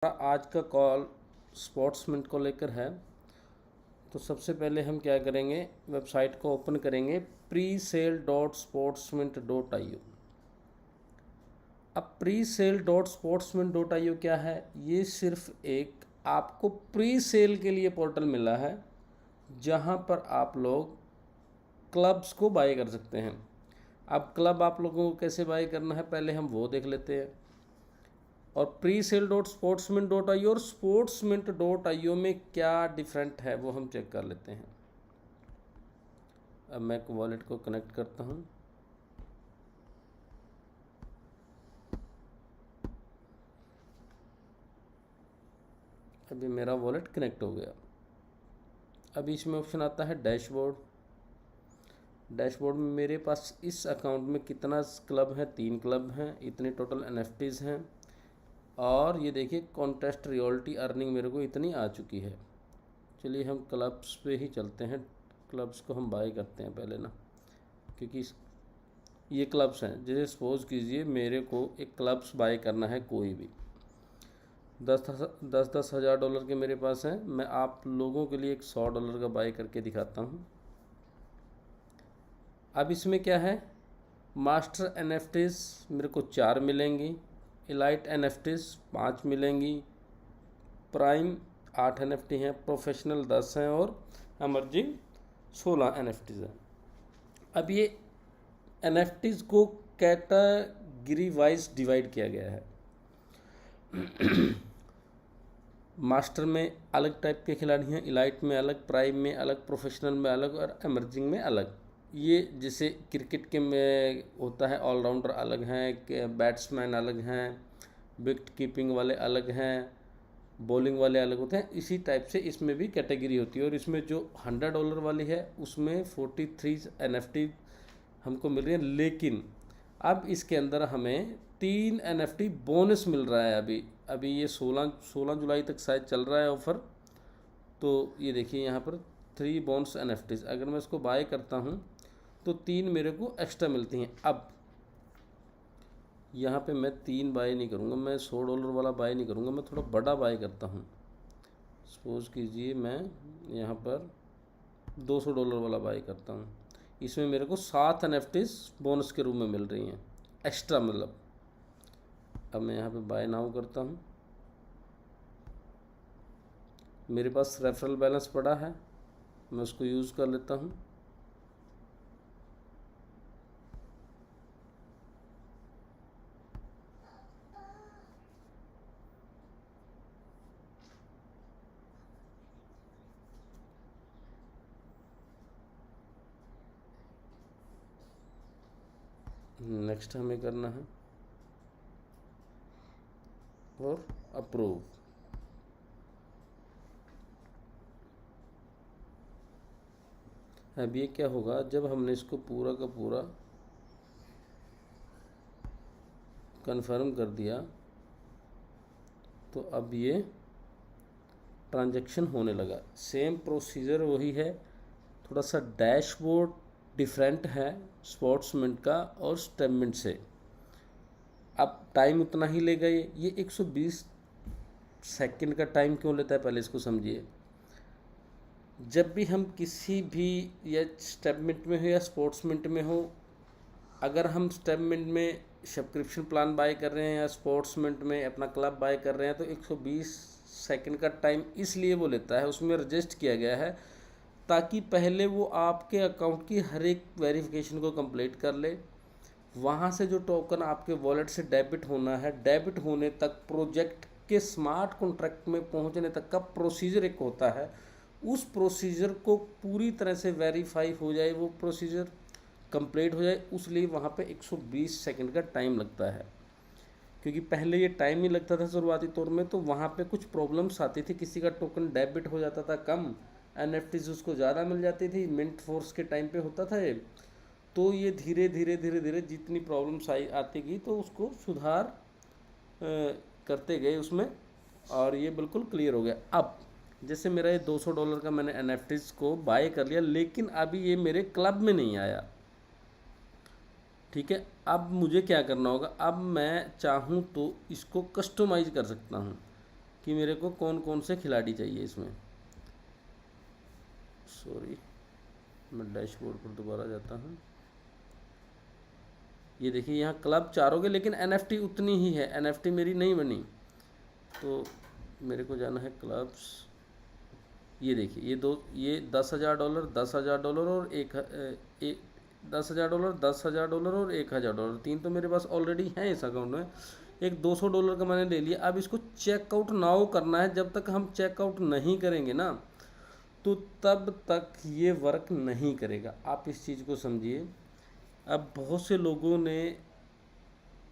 आज का कॉल स्पोर्ट्समिंट को लेकर है। तो सबसे पहले हम क्या करेंगे, वेबसाइट को ओपन करेंगे presale.sportsmint.io। अब presale.sportsmint.io क्या है? ये सिर्फ एक आपको प्री सेल के लिए पोर्टल मिला है जहां पर आप लोग क्लब्स को बाय कर सकते हैं। अब क्लब आप लोगों को कैसे बाय करना है पहले हम वो देख लेते हैं। और presale.sportsmint.io और sportsmint.io में क्या डिफरेंट है वो हम चेक कर लेते हैं। अब मैं वॉलेट को कनेक्ट करता हूँ। अभी मेरा वॉलेट कनेक्ट हो गया। अभी इसमें ऑप्शन आता है डैशबोर्ड। डैशबोर्ड में मेरे पास इस अकाउंट में कितना क्लब है, 3 क्लब हैं, इतने टोटल NFTs हैं। और ये देखिए कॉन्टेस्ट रियॉल्टी अर्निंग मेरे को इतनी आ चुकी है। चलिए हम क्लब्स पे ही चलते हैं। क्लब्स को हम बाय करते हैं पहले ना, क्योंकि ये क्लब्स हैं। जैसे सपोज कीजिए मेरे को एक क्लब्स बाय करना है, कोई भी 10 हज़ार डॉलर के मेरे पास हैं। मैं आप लोगों के लिए एक $100 का बाय करके दिखाता हूँ। अब इसमें क्या है, मास्टर NFTs मेरे को 4 मिलेंगी, इलाइट NFTs 5 मिलेंगी, प्राइम 8 NFT हैं, प्रोफेशनल 10 हैं और एमर्जिंग 16 NFTs हैं। अब ये NFTs को कैटेगरी वाइज डिवाइड किया गया है। मास्टर में अलग टाइप के खिलाड़ी हैं, इलाइट में अलग, प्राइम में अलग, प्रोफेशनल में अलग और एमर्जिंग में अलग। ये जैसे क्रिकेट के में होता है, ऑलराउंडर अलग हैं, बैट्समैन अलग हैं, विकेट कीपिंग वाले अलग हैं, बॉलिंग वाले अलग होते हैं। इसी टाइप से इसमें भी कैटेगरी होती है। और इसमें जो $100 वाली है उसमें 43 NFT हमको मिल रही है। लेकिन अब इसके अंदर हमें 3 NFT बोनस मिल रहा है। अभी ये 16 जुलाई तक शायद चल रहा है ऑफ़र। तो ये देखिए यहाँ पर 3 बोनस NFTs, अगर मैं इसको बाय करता हूँ तो 3 मेरे को एक्स्ट्रा मिलती हैं। अब यहाँ पे मैं 3 बाय नहीं करूँगा, मैं $100 वाला बाय नहीं करूँगा, मैं थोड़ा बड़ा बाय करता हूँ। सपोज कीजिए मैं यहाँ पर $200 वाला बाय करता हूँ। इसमें मेरे को 7 NFTs बोनस के रूप में मिल रही हैं, एक्स्ट्रा मतलब। अब मैं यहाँ पे बाय नाउ करता हूँ। मेरे पास रेफरल बैलेंस पड़ा है, मैं उसको यूज़ कर लेता हूँ। नेक्स्ट हमें करना है और अप्रूव। अब ये क्या होगा, जब हमने इसको पूरा का पूरा कंफर्म कर दिया तो अब ये ट्रांजैक्शन होने लगा। सेम प्रोसीजर वही है, थोड़ा सा डैशबोर्ड डिफरेंट है स्पोर्ट्समिंट का और स्टेममिंट से। अब टाइम उतना ही लेगा। ये 120 सेकंड का टाइम क्यों लेता है पहले इसको समझिए। जब भी हम किसी भी, या स्टेममिंट में हो या स्पोर्ट्समिंट में हो, अगर हम स्टेममिंट में सब्सक्रिप्शन प्लान बाय कर रहे हैं या स्पोर्ट्समिंट में अपना क्लब बाय कर रहे हैं तो 120 सेकंड का टाइम इसलिए वो लेता है, उसमें रजिस्ट किया गया है ताकि पहले वो आपके अकाउंट की हर एक वेरिफिकेशन को कंप्लीट कर ले। वहाँ से जो टोकन आपके वॉलेट से डेबिट होना है, डेबिट होने तक प्रोजेक्ट के स्मार्ट कॉन्ट्रैक्ट में पहुँचने तक का प्रोसीजर एक होता है, उस प्रोसीजर को पूरी तरह से वेरीफाई हो जाए, वो प्रोसीजर कंप्लीट हो जाए, उसलिए वहाँ पे 120 सेकंड का टाइम लगता है। क्योंकि पहले ये टाइम ही लगता था शुरुआती तौर में, तो वहाँ पे कुछ प्रॉब्लम्स आती थी, किसी का टोकन डेबिट हो जाता था कम, NFTs उसको ज़्यादा मिल जाती थी, मिंट फोर्स के टाइम पे होता था ये। तो ये धीरे धीरे जितनी प्रॉब्लम्स आती गई तो उसको सुधार करते गए उसमें, और ये बिल्कुल क्लियर हो गया। अब जैसे मेरा ये $200 का मैंने NFTs को बाय कर लिया, लेकिन अभी ये मेरे क्लब में नहीं आया, ठीक है। अब मुझे क्या करना होगा, अब मैं चाहूँ तो इसको कस्टमाइज़ कर सकता हूँ। कि मेरे को कौन कौन से खिलाड़ी चाहिए इसमें। सॉरी, मैं डैशबोर्ड पर दोबारा जाता हूँ। ये देखिए यहाँ क्लब 4 हो गए, लेकिन एनएफटी उतनी ही है, एनएफटी मेरी नहीं बनी। तो मेरे को जाना है क्लब्स। ये देखिए ये $10,000, $10,000 और एक $10,000, $10,000 और $1,000, 3 तो मेरे पास ऑलरेडी हैं इस अकाउंट में। एक $200 का मैंने ले लिया। अब इसको चेकआउट नाउ करना है। जब तक हम चेकआउट नहीं करेंगे ना, तो तब तक ये वर्क नहीं करेगा। आप इस चीज़ को समझिए। अब बहुत से लोगों ने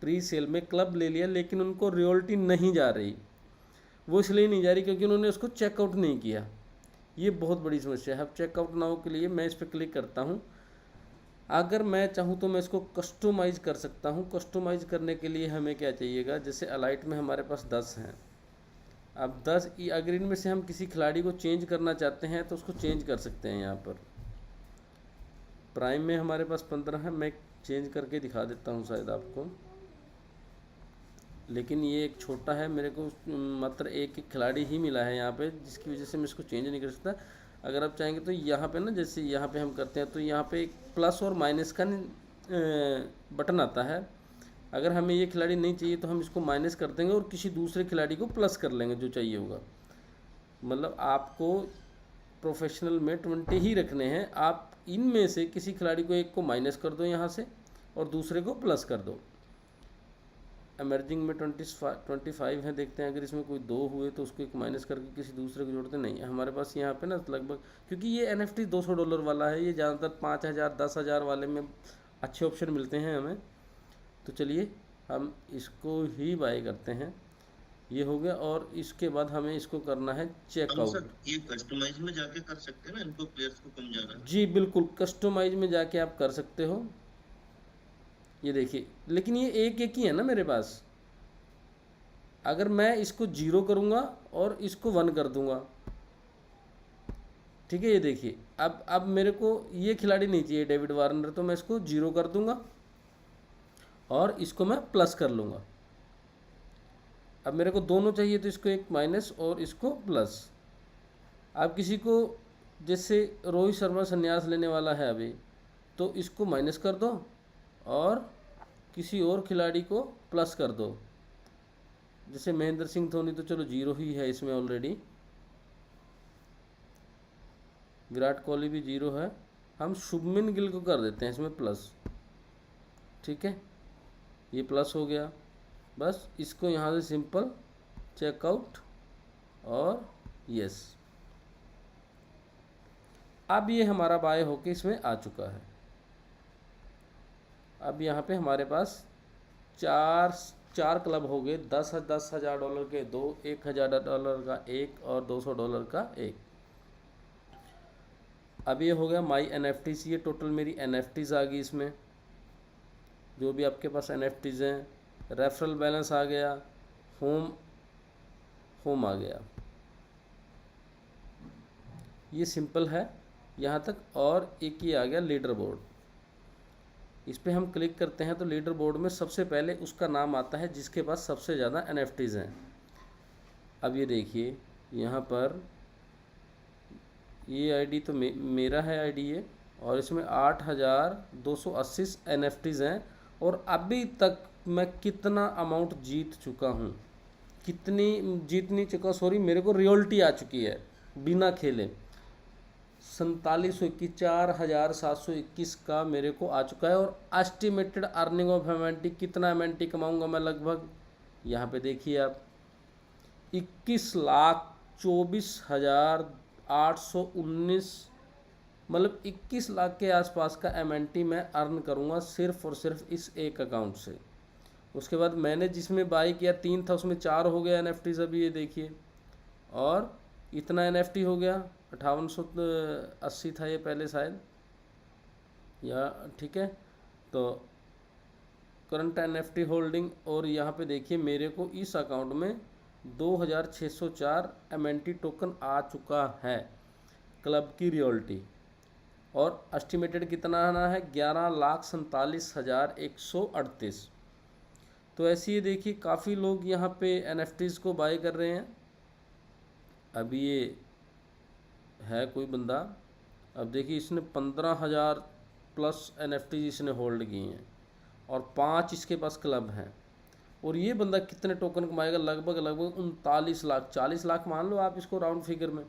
प्री सेल में क्लब ले लिया, लेकिन उनको रॉयल्टी नहीं जा रही। वो इसलिए नहीं जा रही क्योंकि उन्होंने उसको चेकआउट नहीं किया। ये बहुत बड़ी समस्या है। अब चेकआउट नाउ के लिए मैं इस पर क्लिक करता हूँ। अगर मैं चाहूँ तो मैं इसको कस्टमाइज़ कर सकता हूँ। कस्टमाइज़ करने के लिए हमें क्या चाहिएगा, जैसे अलाइट में हमारे पास 10 हैं। अब 10 अगर इनमें से हम किसी खिलाड़ी को चेंज करना चाहते हैं तो उसको चेंज कर सकते हैं। यहाँ पर प्राइम में हमारे पास 15 है। मैं चेंज करके दिखा देता हूँ शायद आपको, लेकिन ये एक छोटा है। मेरे को मात्र एक खिलाड़ी ही मिला है यहाँ पे, जिसकी वजह से मैं इसको चेंज नहीं कर सकता। अगर आप चाहेंगे तो यहाँ पे ना, जैसे यहाँ पे हम करते हैं तो यहाँ पे एक प्लस और माइनस का बटन आता है। अगर हमें ये खिलाड़ी नहीं चाहिए तो हम इसको माइनस कर देंगे और किसी दूसरे खिलाड़ी को प्लस कर लेंगे जो चाहिए होगा। मतलब आपको प्रोफेशनल में 20 ही रखने हैं। आप इनमें से किसी खिलाड़ी को एक को माइनस कर दो यहाँ से और दूसरे को प्लस कर दो। एमर्जिंग में 25 है। देखते हैं अगर इसमें कोई 2 हुए तो उसको एक माइनस करके किसी दूसरे को जोड़ते नहीं है। हमारे पास यहाँ पे ना लगभग, क्योंकि ये NFT $200 वाला है, ये ज़्यादातर 5,000 10,000 वाले में अच्छे ऑप्शन मिलते हैं हमें। तो चलिए हम इसको ही बाय करते हैं। ये हो गया। और इसके बाद हमें इसको करना है चेकआउट। ये कस्टमाइज में जाके कर सकते हैं ना इनको, प्लेयर्स को कम ज़्यादा? जी बिल्कुल, कस्टमाइज में जाके आप कर सकते हो। ये देखिए, लेकिन ये एक एक ही है ना मेरे पास। अगर मैं इसको 0 करूँगा और इसको 1 कर दूँगा, ठीक है। ये देखिए, अब मेरे को ये खिलाड़ी नहीं चाहिए डेविड वार्नर, तो मैं इसको 0 कर दूँगा और इसको मैं प्लस कर लूँगा। अब मेरे को दोनों चाहिए तो इसको एक माइनस और इसको प्लस। अब किसी को, जैसे रोहित शर्मा संन्यास लेने वाला है अभी, तो इसको माइनस कर दो और किसी और खिलाड़ी को प्लस कर दो। जैसे महेंद्र सिंह धोनी तो चलो 0 ही है इसमें ऑलरेडी। विराट कोहली भी 0 है। हम शुभमन गिल को कर देते हैं इसमें प्लस, ठीक है। ये प्लस हो गया। बस इसको यहाँ से सिंपल चेकआउट और यस। अब ये हमारा बाय होके इसमें आ चुका है। अब यहाँ पे हमारे पास चार क्लब हो गए। $10,000 के 2, $1,000 का 1 और $200 का 1। अब ये हो गया माई NFTs। ये टोटल मेरी NFTs आ गई इसमें, जो भी आपके पास NFTs हैं। रेफरल बैलेंस आ गया, होम आ गया। ये सिंपल है यहाँ तक। और एक ये आ गया लीडर बोर्ड। इस पर हम क्लिक करते हैं तो लीडर बोर्ड में सबसे पहले उसका नाम आता है जिसके पास सबसे ज़्यादा NFTs हैं। अब ये देखिए यहाँ पर ये आईडी तो मेरा है आईडी ये, और इसमें 8,280 NFTs हैं। और अभी तक मैं कितना अमाउंट जीत चुका हूँ, कितनी जीत नहीं चुका, सॉरी, मेरे को रॉयल्टी आ चुकी है बिना खेले। 4721 4,721 का मेरे को आ चुका है। और एस्टिमेटेड अर्निंग ऑफ MNT, कितना MNT कमाऊंगा मैं लगभग, यहाँ पे देखिए आप, 21,24,819, मतलब 21 लाख के आसपास का MNT मैं अर्न करूँगा सिर्फ और सिर्फ इस एक अकाउंट से। उसके बाद मैंने जिसमें बाई किया 3 था, उसमें 4 हो गया NFTs अभी, ये देखिए। और इतना NFT हो गया, 5880 था ये पहले शायद, या ठीक है। तो करंट NFT होल्डिंग, और यहाँ पे देखिए मेरे को इस अकाउंट में 2,604 MNT टोकन आ चुका है क्लब की रॉयल्टी। और एस्टिमेटेड कितना आना है, 11,47,138। तो ऐसे ही देखिए काफ़ी लोग यहाँ पे NFTs को बाय कर रहे हैं। अभी ये है कोई बंदा, अब देखिए इसने 15,000 प्लस NFT इसने होल्ड किए हैं और 5 इसके पास क्लब हैं। और ये बंदा कितने टोकन कमाएगा? लगभग 39 लाख, 40 लाख मान लो आप इसको राउंड फिगर में।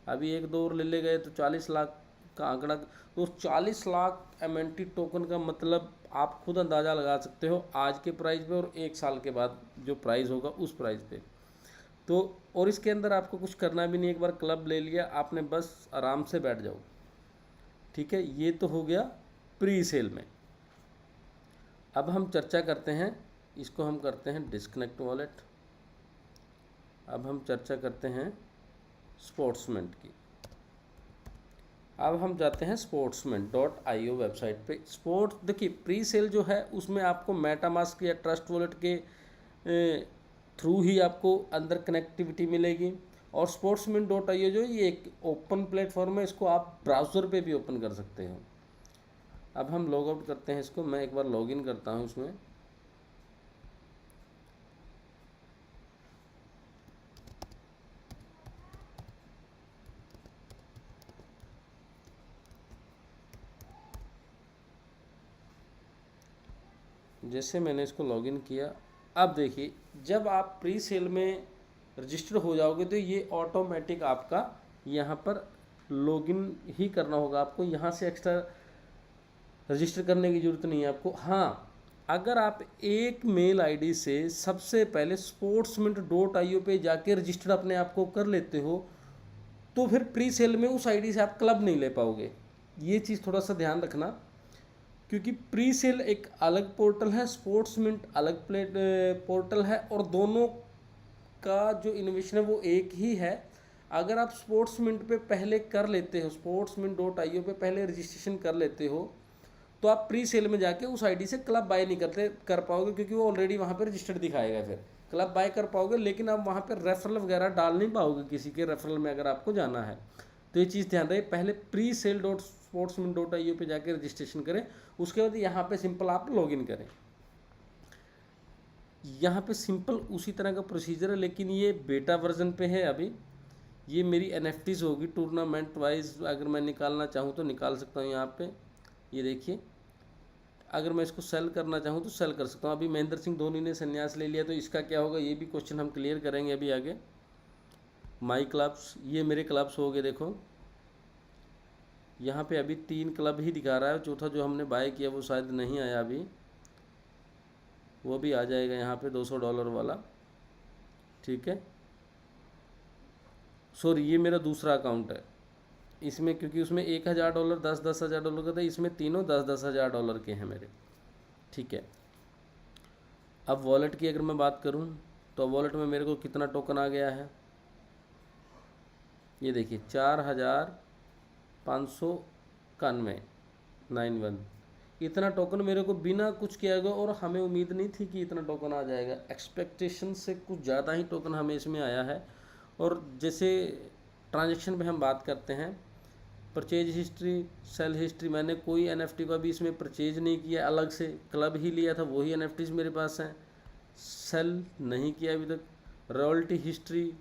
अभी एक दो और ले गए तो 40 लाख का आंकड़ा। तो 40 लाख MNT टोकन का मतलब आप खुद अंदाज़ा लगा सकते हो आज के प्राइस पे और 1 साल के बाद जो प्राइस होगा उस प्राइस पे। तो और इसके अंदर आपको कुछ करना भी नहीं, एक बार क्लब ले लिया आपने, बस आराम से बैठ जाओ। ठीक है, ये तो हो गया प्री सेल में। अब हम चर्चा करते हैं, इसको हम करते हैं डिस्कनेक्ट वॉलेट। अब हम चर्चा करते हैं स्पोर्ट्समेंट की। अब हम जाते हैं sportsman.io वेबसाइट पे। देखिए प्री सेल जो है उसमें आपको मेटामास्क या ट्रस्ट वॉलेट के थ्रू ही आपको अंदर कनेक्टिविटी मिलेगी। और sportsman.io जो ये एक ओपन प्लेटफॉर्म है, इसको आप ब्राउज़र पे भी ओपन कर सकते हो। अब हम लॉग आउट करते हैं इसको, मैं एक बार लॉगिन करता हूँ इसमें। जैसे मैंने इसको लॉगिन किया, अब देखिए जब आप प्री सेल में रजिस्टर हो जाओगे तो ये ऑटोमेटिक आपका यहाँ पर लॉगिन ही करना होगा आपको, यहाँ से एक्स्ट्रा रजिस्टर करने की ज़रूरत नहीं है आपको। हाँ, अगर आप एक मेल आईडी से सबसे पहले sportsmint.io पे जाके रजिस्टर अपने आप को कर लेते हो तो फिर प्री सेल में उस आईडी से आप क्लब नहीं ले पाओगे। ये चीज़ थोड़ा सा ध्यान रखना, क्योंकि प्री सेल एक अलग पोर्टल है, स्पोर्ट्समिंट अलग पोर्टल है, और दोनों का जो इनोवेशन है वो एक ही है। अगर आप स्पोर्ट्समिंट पे पहले कर लेते हो, sportsmint.io पे पहले रजिस्ट्रेशन कर लेते हो, तो आप प्री सेल में जाके उस आईडी से क्लब बाय नहीं कर पाओगे, क्योंकि वो ऑलरेडी वहाँ पे रजिस्टर्ड दिखाएगा। फिर क्लब बाय कर पाओगे लेकिन आप वहाँ पे रेफरल वगैरह डाल नहीं पाओगे किसी के रेफरल में अगर आपको जाना है। तो ये चीज़ ध्यान रहे, पहले प्री सेल sportsmint.io पे जाके रजिस्ट्रेशन करें, उसके बाद यहाँ पे सिंपल आप लॉगिन करें। यहाँ पे सिंपल उसी तरह का प्रोसीजर है, लेकिन ये बेटा वर्जन पे है अभी। ये मेरी NFTs होगी टूर्नामेंट वाइज, अगर मैं निकालना चाहूँ तो निकाल सकता हूँ। यहाँ पे ये देखिए, अगर मैं इसको सेल करना चाहूँ तो सेल कर सकता हूँ। अभी महेंद्र सिंह धोनी ने संन्यास ले लिया तो इसका क्या होगा, ये भी क्वेश्चन हम क्लियर करेंगे अभी आगे। माई क्लब्स, ये मेरे क्लब्स हो गए। देखो यहाँ पे अभी 3 क्लब ही दिखा रहा है, चौथा जो हमने बाय किया वो शायद नहीं आया अभी, वो भी आ जाएगा यहाँ पे $200 वाला। ठीक है, सॉरी ये मेरा दूसरा अकाउंट है, इसमें क्योंकि उसमें $1,000 $10,000 का था, इसमें तीनों $10,000 के हैं मेरे। ठीक है, अब वॉलेट की अगर मैं बात करूं तो वॉलेट में मेरे को कितना टोकन आ गया है, ये देखिए 4,591 इतना टोकन मेरे को बिना कुछ किया गया। और हमें उम्मीद नहीं थी कि इतना टोकन आ जाएगा, एक्सपेक्टेशन से कुछ ज़्यादा ही टोकन हमें इसमें आया है। और जैसे ट्रांजैक्शन पे हम बात करते हैं, परचेज हिस्ट्री, सेल हिस्ट्री, मैंने कोई NFT का भी इसमें परचेज नहीं किया, अलग से क्लब ही लिया था, वही NFTs मेरे पास हैं। सेल नहीं किया अभी तक, रॉयल्टी हिस्ट्री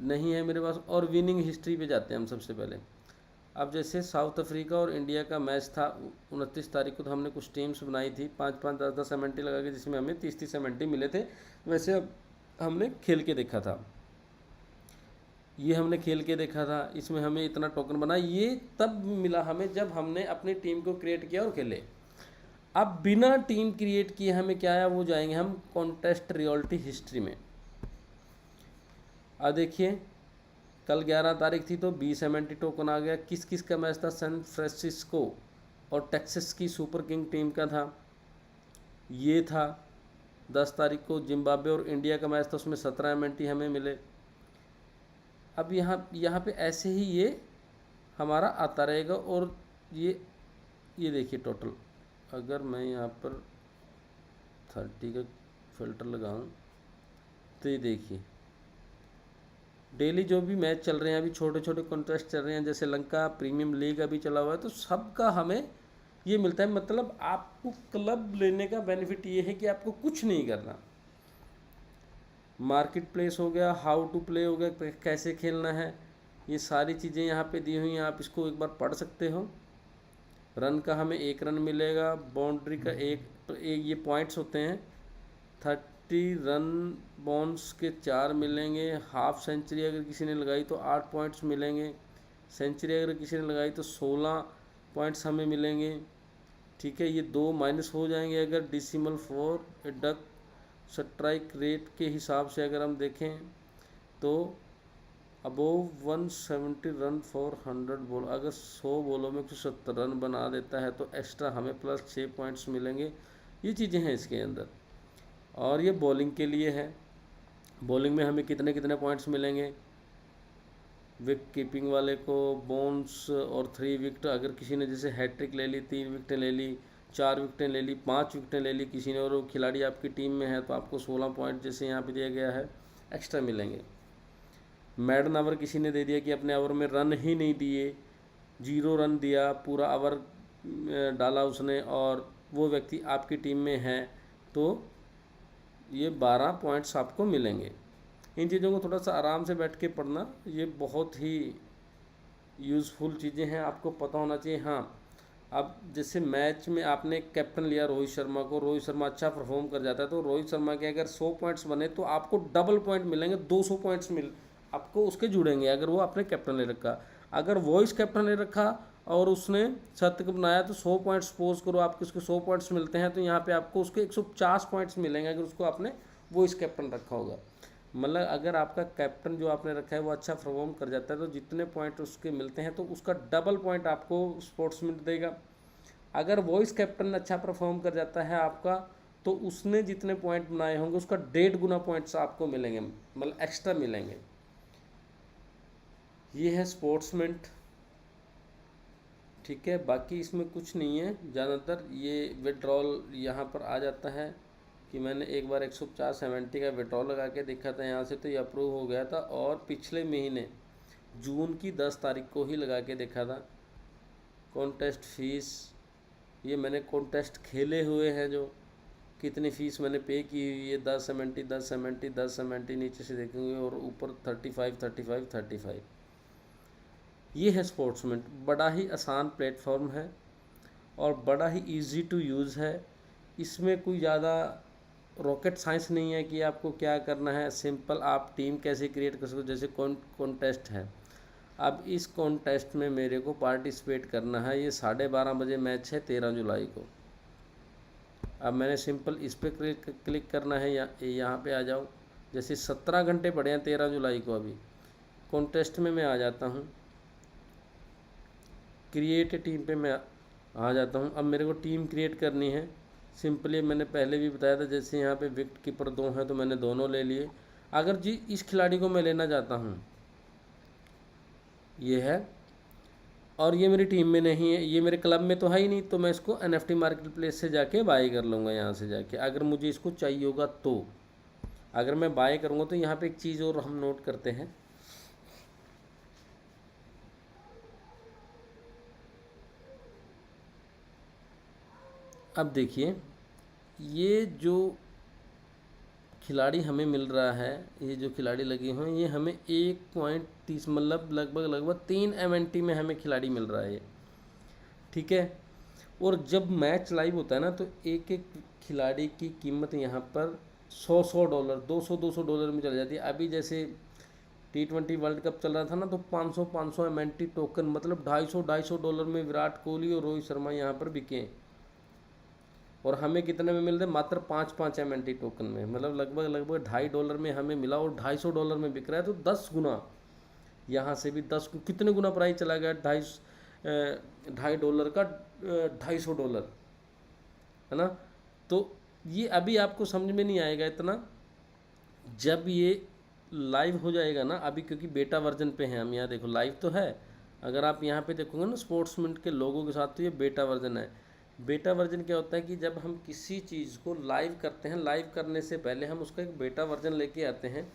नहीं है मेरे पास। और विनिंग हिस्ट्री पे जाते हैं हम सबसे पहले। अब जैसे साउथ अफ्रीका और इंडिया का मैच था 29 तारीख को, तो हमने कुछ टीम्स बनाई थी 5-5 10-10 MNT लगा के, जिसमें हमें 30-30 MNT मिले थे। वैसे अब हमने खेल के देखा था, ये हमने खेल के देखा था, इसमें हमें इतना टोकन बना। ये तब मिला हमें जब हमने अपनी टीम को क्रिएट किया और खेले। अब बिना टीम क्रिएट किए हमें क्या आया, वो जाएंगे हम कॉन्टेस्ट रियल्टी हिस्ट्री में। अब देखिए कल 11 तारीख थी तो 20 MNT टोकन आ गया। किस किस का मैच था, सैन फ्रांसिस्को और टेक्सास की सुपर किंग टीम का था, ये था। 10 तारीख को जिम्बाब्वे और इंडिया का मैच था, उसमें 17 MNT हमें मिले। अब यहाँ पे ऐसे ही ये हमारा आता रहेगा। और ये देखिए टोटल, अगर मैं यहाँ पर 30 का फिल्टर लगाऊं तो ये देखिए डेली जो भी मैच चल रहे हैं, अभी छोटे छोटे कॉन्टेस्ट चल रहे हैं, जैसे लंका प्रीमियम लीग अभी चला हुआ है, तो सबका हमें ये मिलता है। मतलब आपको क्लब लेने का बेनिफिट ये है कि आपको कुछ नहीं करना, मार्केट प्लेस हो गया, हाउ टू प्ले हो गया, कैसे खेलना है, ये सारी चीज़ें यहाँ पे दी हुई हैं, आप इसको एक बार पढ़ सकते हो। रन का हमें 1 रन मिलेगा, बाउंड्री का एक ये पॉइंट्स होते हैं। 30 रन बाउंड्स के 4 मिलेंगे। हाफ सेंचुरी अगर किसी ने लगाई तो 8 पॉइंट्स मिलेंगे। सेंचुरी अगर किसी ने लगाई तो 16 पॉइंट्स हमें मिलेंगे। ठीक है, ये 2 माइनस हो जाएंगे अगर decimal for duck strike rate के हिसाब से अगर हम देखें तो अबोव 170 रन फॉर 100 बॉल, अगर 100 बॉलों में 170 रन बना देता है तो एक्स्ट्रा हमें प्लस 6 पॉइंट्स मिलेंगे। ये चीज़ें हैं इसके अंदर। और ये बॉलिंग के लिए है, बॉलिंग में हमें कितने कितने पॉइंट्स मिलेंगे। विकेट कीपिंग वाले को बोन्स और 3 विकेट, अगर किसी ने जैसे हैट्रिक ले ली, 3 विकेटें ले ली, 4 विकेटें ले ली, 5 विकेटें ले ली किसी ने, और वो खिलाड़ी आपकी टीम में है तो आपको 16 पॉइंट जैसे यहाँ पे दिया गया है एक्स्ट्रा मिलेंगे। मैडन ओवर किसी ने दे दिया कि अपने ओवर में रन ही नहीं दिए, 0 रन दिया, पूरा ओवर डाला उसने, और वो व्यक्ति आपकी टीम में है तो ये 12 पॉइंट्स आपको मिलेंगे। इन चीज़ों को थोड़ा सा आराम से बैठ के पढ़ना, ये बहुत ही यूज़फुल चीज़ें हैं, आपको पता होना चाहिए। हाँ, अब जैसे मैच में आपने कैप्टन लिया रोहित शर्मा को, रोहित शर्मा अच्छा परफॉर्म कर जाता है तो रोहित शर्मा के अगर 100 पॉइंट्स बने तो आपको डबल पॉइंट मिलेंगे, 200 पॉइंट्स आपको उसके जुड़ेंगे अगर वो आपने कैप्टन ले रखा। अगर वॉइस कैप्टन ले रखा और उसने शतक बनाया तो 100 पॉइंट्स, सपोज करो आपके उसके 100 पॉइंट्स मिलते हैं तो यहाँ पे आपको उसके 150 पॉइंट्स मिलेंगे अगर उसको आपने वॉइस कैप्टन रखा होगा। मतलब अगर आपका कैप्टन जो आपने रखा है वो अच्छा परफॉर्म कर जाता है तो जितने पॉइंट उसके मिलते हैं तो उसका डबल पॉइंट आपको स्पोर्ट्समैन देगा। अगर वॉइस कैप्टन अच्छा परफॉर्म कर जाता है आपका तो उसने जितने पॉइंट बनाए होंगे उसका 1.5 गुना पॉइंट्स आपको मिलेंगे, मतलब एक्स्ट्रा मिलेंगे। ये है स्पोर्ट्समेंट। ठीक है, बाकी इसमें कुछ नहीं है ज़्यादातर। ये विड्रॉल यहाँ पर आ जाता है कि मैंने एक बार 150-70 का विड्रॉल लगा के देखा था यहाँ से तो ये अप्रूव हो गया था, और पिछले महीने जून की 10 तारीख को ही लगा के देखा था। कॉन्टेस्ट फीस, ये मैंने कॉन्टेस्ट खेले हुए हैं, जो कितनी फ़ीस मैंने पे की हुई है, 1070 1070 1070 नीचे से देखेंगे, और ऊपर 35 35 35। ये है स्पोर्ट्समेंट। बड़ा ही आसान प्लेटफॉर्म है और बड़ा ही इजी टू यूज़ है। इसमें कोई ज़्यादा रॉकेट साइंस नहीं है कि आपको क्या करना है। सिंपल आप टीम कैसे क्रिएट कर सकते हो। जैसे कॉन्टेस्ट है, अब इस कॉन्टेस्ट में मेरे को पार्टिसिपेट करना है। ये 12:30 बजे मैच है 13 जुलाई को। अब मैंने सिंपल इस पर क्लिक करना है, यहाँ पे आ जाओ। जैसे 17 घंटे पड़े हैं 13 जुलाई को, अभी कॉन्टेस्ट में मैं आ जाता हूँ, क्रिएट टीम पे मैं आ जाता हूँ। अब मेरे को टीम क्रिएट करनी है। सिंपली मैंने पहले भी बताया था, जैसे यहाँ पे विकेट कीपर 2 हैं तो मैंने दोनों ले लिए। अगर जी इस खिलाड़ी को मैं लेना चाहता हूँ, ये है, और ये मेरी टीम में नहीं है, ये मेरे क्लब में तो है ही नहीं, तो मैं इसको NFT मार्केट प्लेस से जाके बाय कर लूँगा यहाँ से जाके, अगर मुझे इसको चाहिए होगा तो। अगर मैं बाय करूँगा तो यहाँ पे एक चीज़ और हम नोट करते हैं, अब देखिए ये जो खिलाड़ी हमें मिल रहा है, ये जो खिलाड़ी लगे हुए हैं, ये हमें 1.30 मतलब लगभग 3 MNT में हमें खिलाड़ी मिल रहा है ये। ठीक है, और जब मैच लाइव होता है ना तो एक एक खिलाड़ी की कीमत यहाँ पर $100 $200 में चली जाती है। अभी जैसे T20 वर्ल्ड कप चल रहा था ना तो 500 MNT टोकन, मतलब $250 में विराट कोहली और रोहित शर्मा यहाँ पर बिके, और हमें कितने में मिल रहे, मात्र 5 MNT टोकन में, मतलब लगभग $2.50 में हमें मिला, और $250 में बिक रहा है। तो 10 गुना, यहाँ से भी 10 कितने गुना प्राइस चला गया, $2.50 का $250, है ना। तो ये अभी आपको समझ में नहीं आएगा इतना, जब ये लाइव हो जाएगा ना। अभी क्योंकि बेटा वर्जन पे हैं हम, यहाँ देखो लाइव तो है, अगर आप यहाँ पे देखोगे ना स्पोर्ट्समेंट के लोगों के साथ, तो ये बेटा वर्जन है। बेटा वर्जन क्या होता है कि जब हम किसी चीज़ को लाइव करते हैं, लाइव करने से पहले हम उसका एक बेटा वर्जन लेके आते हैं।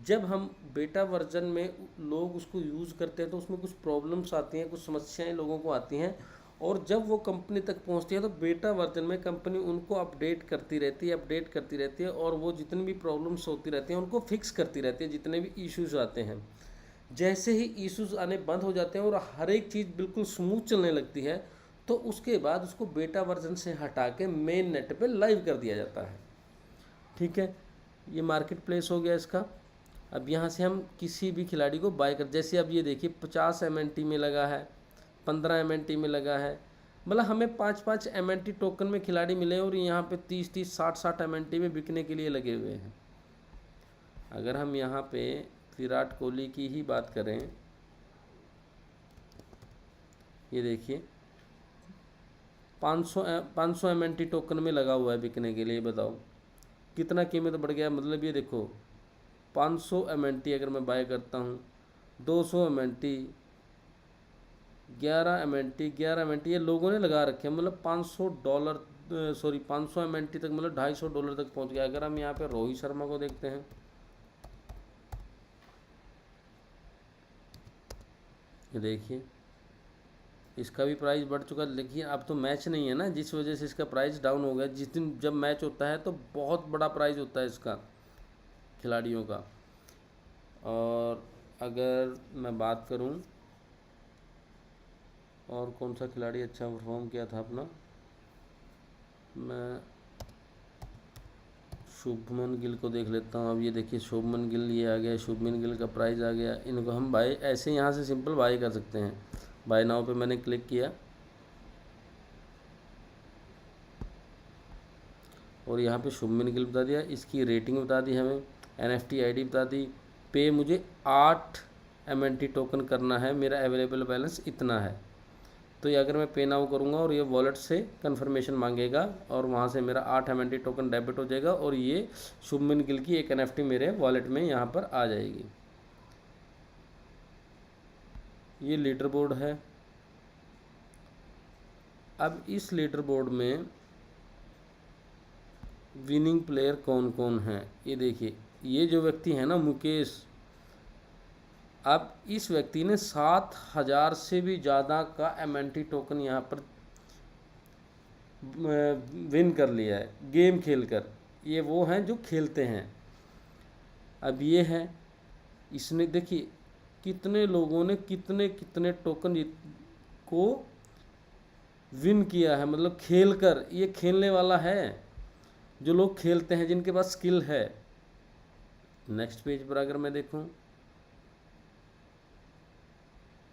जब हम बेटा वर्जन में लोग उसको यूज़ करते हैं तो उसमें कुछ प्रॉब्लम्स आती हैं, कुछ समस्याएं लोगों को आती हैं, और जब वो कंपनी तक पहुंचती है तो बेटा वर्जन में कंपनी उनको अपडेट करती रहती है और वो जितनी भी प्रॉब्लम्स होती रहती हैं उनको फिक्स करती रहती है, जितने भी इश्यूज आते हैं। जैसे ही इश्यूज आने बंद हो जाते हैं और हर एक चीज़ बिल्कुल स्मूथ चलने लगती है, तो उसके बाद उसको बेटा वर्जन से हटा के मेन नेट पे लाइव कर दिया जाता है। ठीक है, ये मार्केट प्लेस हो गया इसका। अब यहाँ से हम किसी भी खिलाड़ी को बाय कर, जैसे अब ये देखिए 50 MNT में लगा है, 15 MNT में लगा है, मतलब हमें 5-5 MNT टोकन में खिलाड़ी मिले और यहाँ पे 30-30 60-60 MNT में बिकने के लिए लगे हुए हैं। अगर हम यहाँ पे विराट कोहली की ही बात करें, ये देखिए 500 MNT टोकन में लगा हुआ है बिकने के लिए, बताओ कितना कीमत बढ़ गया। मतलब ये देखो 500 MNT अगर मैं बाय करता हूँ, 200 MNT, 11 MNT ये लोगों ने लगा रखे हैं, मतलब $500 MNT तक, मतलब $250 तक पहुँच गया। अगर हम यहाँ पे रोहित शर्मा को देखते हैं, ये देखिए इसका भी प्राइस बढ़ चुका है। देखिए अब तो मैच नहीं है ना, जिस वजह से इसका प्राइस डाउन हो गया। जिस दिन जब मैच होता है तो बहुत बड़ा प्राइस होता है इसका खिलाड़ियों का। और अगर मैं बात करूं और कौन सा खिलाड़ी अच्छा परफॉर्म किया था अपना, मैं शुभमन गिल को देख लेता हूं। अब ये देखिए शुभमन गिल ये आ गया, शुभमन गिल का प्राइस आ गया। इनको हम बाय ऐसे यहाँ से सिंपल बाय कर सकते हैं। बाय नाउ पे मैंने क्लिक किया और यहाँ पे शुभमन गिल बता दिया, इसकी रेटिंग बता दी हमें, NFT ID बता दी, पे मुझे 8 MNT टोकन करना है, मेरा अवेलेबल बैलेंस इतना है। तो ये अगर मैं पे नाउ करूँगा और ये वॉलेट से कंफर्मेशन मांगेगा और वहाँ से मेरा 8 MNT टोकन डेबिट हो जाएगा और ये शुभमन गिल की एक NFT मेरे वॉलेट में यहाँ पर आ जाएगी। ये लीडर बोर्ड है। अब इस लीडर बोर्ड में विनिंग प्लेयर कौन कौन है, ये देखिए। ये जो व्यक्ति है ना मुकेश, अब इस व्यक्ति ने 7000 से भी ज़्यादा का MNT टोकन यहाँ पर विन कर लिया है गेम खेलकर। ये वो हैं जो खेलते हैं। अब ये है, इसने देखिए कितने लोगों ने कितने कितने टोकन को विन किया है, मतलब खेलकर। ये खेलने वाला है, जो लोग खेलते हैं, जिनके पास स्किल है। नेक्स्ट पेज पर अगर मैं देखूं,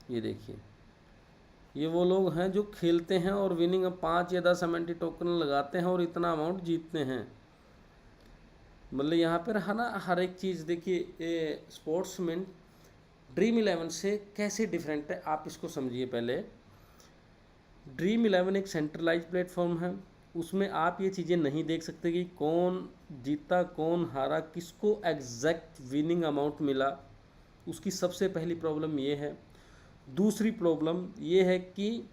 ये देखिए ये वो लोग हैं जो खेलते हैं और विनिंग 5 या 10 MNT टोकन लगाते हैं और इतना अमाउंट जीतते हैं। मतलब यहाँ पर है ना हर एक चीज़। देखिए ये स्पोर्ट्समैन ड्रीम 11 से कैसे डिफरेंट है, आप इसको समझिए पहले। ड्रीम 11 एक सेंट्रलाइज प्लेटफॉर्म है, उसमें आप ये चीज़ें नहीं देख सकते कि कौन जीता कौन हारा, किसको एग्जैक्ट विनिंग अमाउंट मिला। उसकी सबसे पहली प्रॉब्लम ये है। दूसरी प्रॉब्लम ये है कि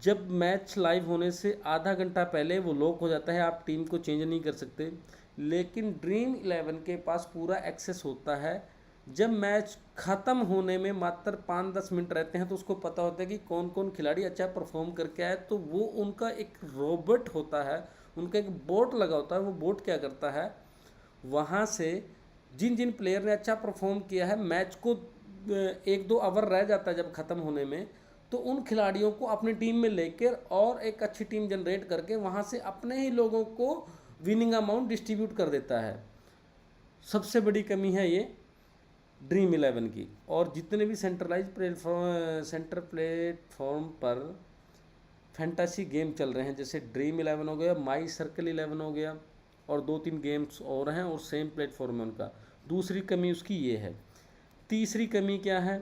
जब मैच लाइव होने से आधा घंटा पहले वो लॉक हो जाता है, आप टीम को चेंज नहीं कर सकते। लेकिन ड्रीम 11 के पास पूरा एक्सेस होता है। जब मैच ख़त्म होने में मात्र 5-10 मिनट रहते हैं तो उसको पता होता है कि कौन कौन खिलाड़ी अच्छा परफॉर्म करके आए। तो वो उनका एक रोबोट होता है, उनका एक बोट लगा होता है। वो बोट क्या करता है, वहाँ से जिन जिन प्लेयर ने अच्छा परफॉर्म किया है, मैच को 1-2 ओवर रह जाता है जब ख़त्म होने में, तो उन खिलाड़ियों को अपनी टीम में लेकर और एक अच्छी टीम जनरेट करके वहाँ से अपने ही लोगों को विनिंग अमाउंट डिस्ट्रीब्यूट कर देता है। सबसे बड़ी कमी है ये ड्रीम 11 की। और जितने भी सेंटर प्लेटफॉर्म पर फैंटेसी गेम चल रहे हैं, जैसे ड्रीम 11 हो गया, माई सर्कल 11 हो गया और 2-3 गेम्स और हैं और सेम प्लेटफॉर्म है उनका। दूसरी कमी उसकी ये है। तीसरी कमी क्या है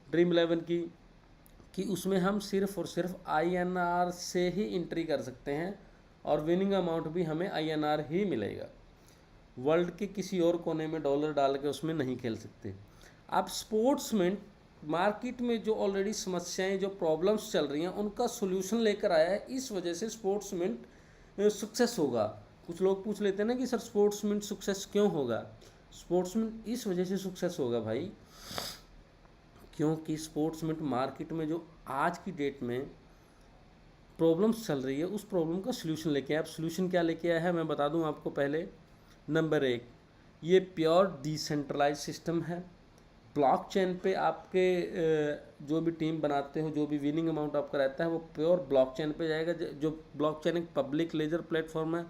ड्रीम 11 की, कि उसमें हम सिर्फ और सिर्फ INR से ही एंट्री कर सकते हैं और विनिंग अमाउंट भी हमें INR ही मिलेगा। वर्ल्ड के किसी और कोने में डॉलर डाल के उसमें नहीं खेल सकते। अब स्पोर्ट्समैन मार्केट में जो ऑलरेडी समस्याएं, जो प्रॉब्लम्स चल रही हैं, उनका सोल्यूशन लेकर आया है। इस वजह से स्पोर्ट्समैन सक्सेस होगा। कुछ लोग पूछ लेते हैं ना कि सर स्पोर्ट्समैन सक्सेस क्यों होगा। स्पोर्ट्समैन इस वजह से सक्सेस होगा भाई, क्योंकि स्पोर्ट्समेंट मार्केट में जो आज की डेट में प्रॉब्लम्स चल रही है उस प्रॉब्लम का सोल्यूशन लेके आया। अब सोल्यूशन क्या लेके आया है मैं बता दूं आपको। पहले नंबर 1, ये प्योर डिसेंट्रलाइज सिस्टम है। ब्लॉकचेन पे आपके जो भी टीम बनाते हो, जो भी विनिंग अमाउंट आपका रहता है वो प्योर ब्लॉकचेन पे जाएगा। जो ब्लॉकचेन एक पब्लिक लेजर प्लेटफॉर्म है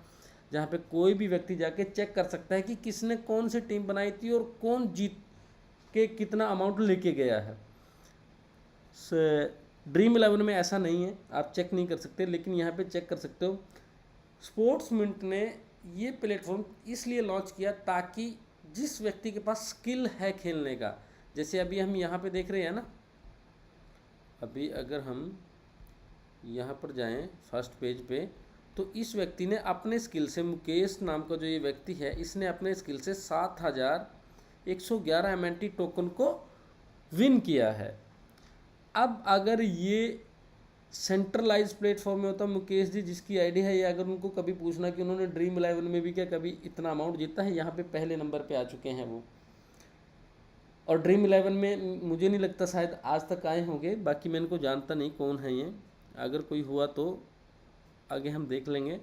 जहाँ पे कोई भी व्यक्ति जाके चेक कर सकता है कि किसने कौन सी टीम बनाई थी और कौन जीत के कितना अमाउंट लेके गया है। ड्रीम 11 में ऐसा नहीं है, आप चेक नहीं कर सकते, लेकिन यहाँ पे चेक कर सकते हो। स्पोर्ट्समिंट ने ये प्लेटफॉर्म इसलिए लॉन्च किया ताकि जिस व्यक्ति के पास स्किल है खेलने का, जैसे अभी हम यहाँ पे देख रहे हैं ना, अभी अगर हम यहाँ पर जाएं फर्स्ट पेज पे तो इस व्यक्ति ने अपने स्किल से, मुकेश नाम का जो ये व्यक्ति है, इसने अपने स्किल से 7111 MNT टोकन को विन किया है। अब अगर ये सेंट्रलाइज प्लेटफॉर्म में होता, मुकेश जी जिसकी आईडी है ये, अगर उनको कभी पूछना कि उन्होंने ड्रीम 11 में भी क्या कभी इतना अमाउंट जीता है, यहाँ पे पहले नंबर पे आ चुके हैं वो। और ड्रीम 11 में मुझे नहीं लगता शायद आज तक आए होंगे, बाकी मैं इनको जानता नहीं कौन है ये, अगर कोई हुआ तो आगे हम देख लेंगे।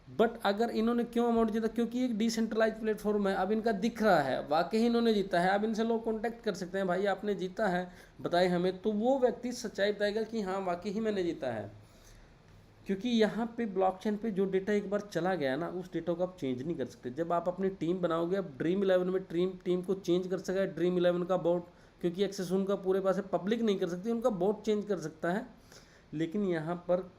बट अगर इन्होंने क्यों अमाउंट जीता, क्योंकि एक डिसेंट्रलाइज प्लेटफॉर्म है। अब इनका दिख रहा है वाकई इन्होंने जीता है, अब इनसे लोग कांटेक्ट कर सकते हैं, भाई आपने जीता है बताए हमें, तो वो व्यक्ति सच्चाई बताएगा कि हाँ वाकई ही मैंने जीता है। क्योंकि यहाँ पे ब्लॉकचेन पे जो डेटा एक बार चला गया ना, उस डेटा को आप चेंज नहीं कर सकते। जब आप अपनी टीम बनाओगे, अब ड्रीम 11 में टीम को चेंज कर सका है ड्रीम 11 का बोर्ड, क्योंकि एक्सेस उनका पूरे पास है, पब्लिक नहीं कर सकती, उनका बोर्ड चेंज कर सकता है। लेकिन यहाँ पर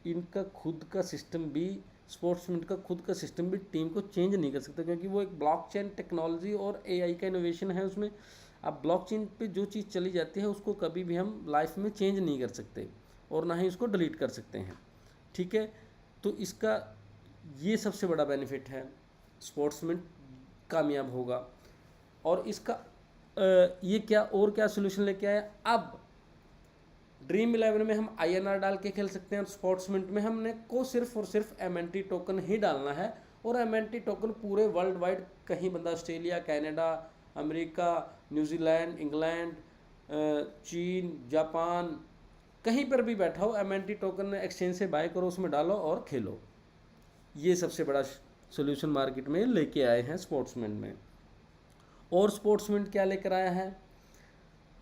इनका खुद का सिस्टम भी, स्पोर्ट्समेंट का खुद का सिस्टम भी टीम को चेंज नहीं कर सकता, क्योंकि वो एक ब्लॉकचेन टेक्नोलॉजी और एआई का इनोवेशन है उसमें। अब ब्लॉकचेन पे जो चीज़ चली जाती है उसको कभी भी हम लाइफ में चेंज नहीं कर सकते और ना ही उसको डिलीट कर सकते हैं, ठीक है। तो इसका ये सबसे बड़ा बेनिफिट है, स्पोर्ट्समेंट कामयाब होगा। और इसका ये क्या और क्या सोल्यूशन लेके आया, अब ड्रीम 11 में हम INR डाल के खेल सकते हैं, और स्पोर्ट्समेंट में हमने को सिर्फ और सिर्फ MNT टोकन ही डालना है। और MNT टोकन पूरे वर्ल्ड वाइड, कहीं बंदा Australia, Canada, America, New Zealand, England, चीन, जापान, कहीं पर भी बैठा हो, MNT टोकन एक्सचेंज से बाय करो, उसमें डालो और खेलो। ये सबसे बड़ा सोल्यूशन मार्केट में लेके आए हैं स्पोर्ट्समेंट में। और स्पोर्ट्समेंट क्या लेकर आया है,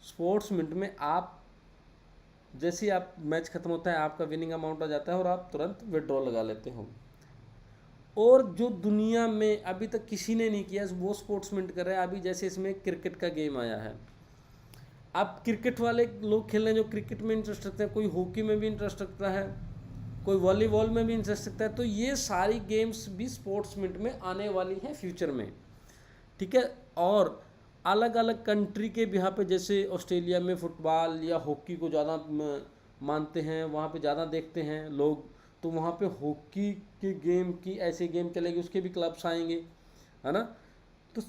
स्पोर्ट्समेंट में आप जैसे आप मैच खत्म होता है, आपका विनिंग अमाउंट आ जाता है और आप तुरंत विड्रॉ लगा लेते हो। और जो दुनिया में अभी तक किसी ने नहीं किया वो स्पोर्ट्समेंट कर रहा है। अभी जैसे इसमें क्रिकेट का गेम आया है, अब क्रिकेट वाले लोग खेल रहे हैं जो क्रिकेट में इंटरेस्ट रखते हैं, कोई हॉकी में भी इंटरेस्ट रखता है, कोई वॉलीबॉल में भी इंटरेस्ट रखता है। तो ये सारी गेम्स भी स्पोर्ट्समेंट में आने वाली हैं फ्यूचर में, ठीक है। और अलग अलग कंट्री के भी यहाँ पे, जैसे ऑस्ट्रेलिया में फुटबॉल या हॉकी को ज़्यादा मानते हैं, वहाँ पे ज़्यादा देखते हैं लोग, तो वहाँ पे हॉकी के गेम की ऐसे गेम चलेगी, उसके भी क्लब्स आएंगे, है ना। तो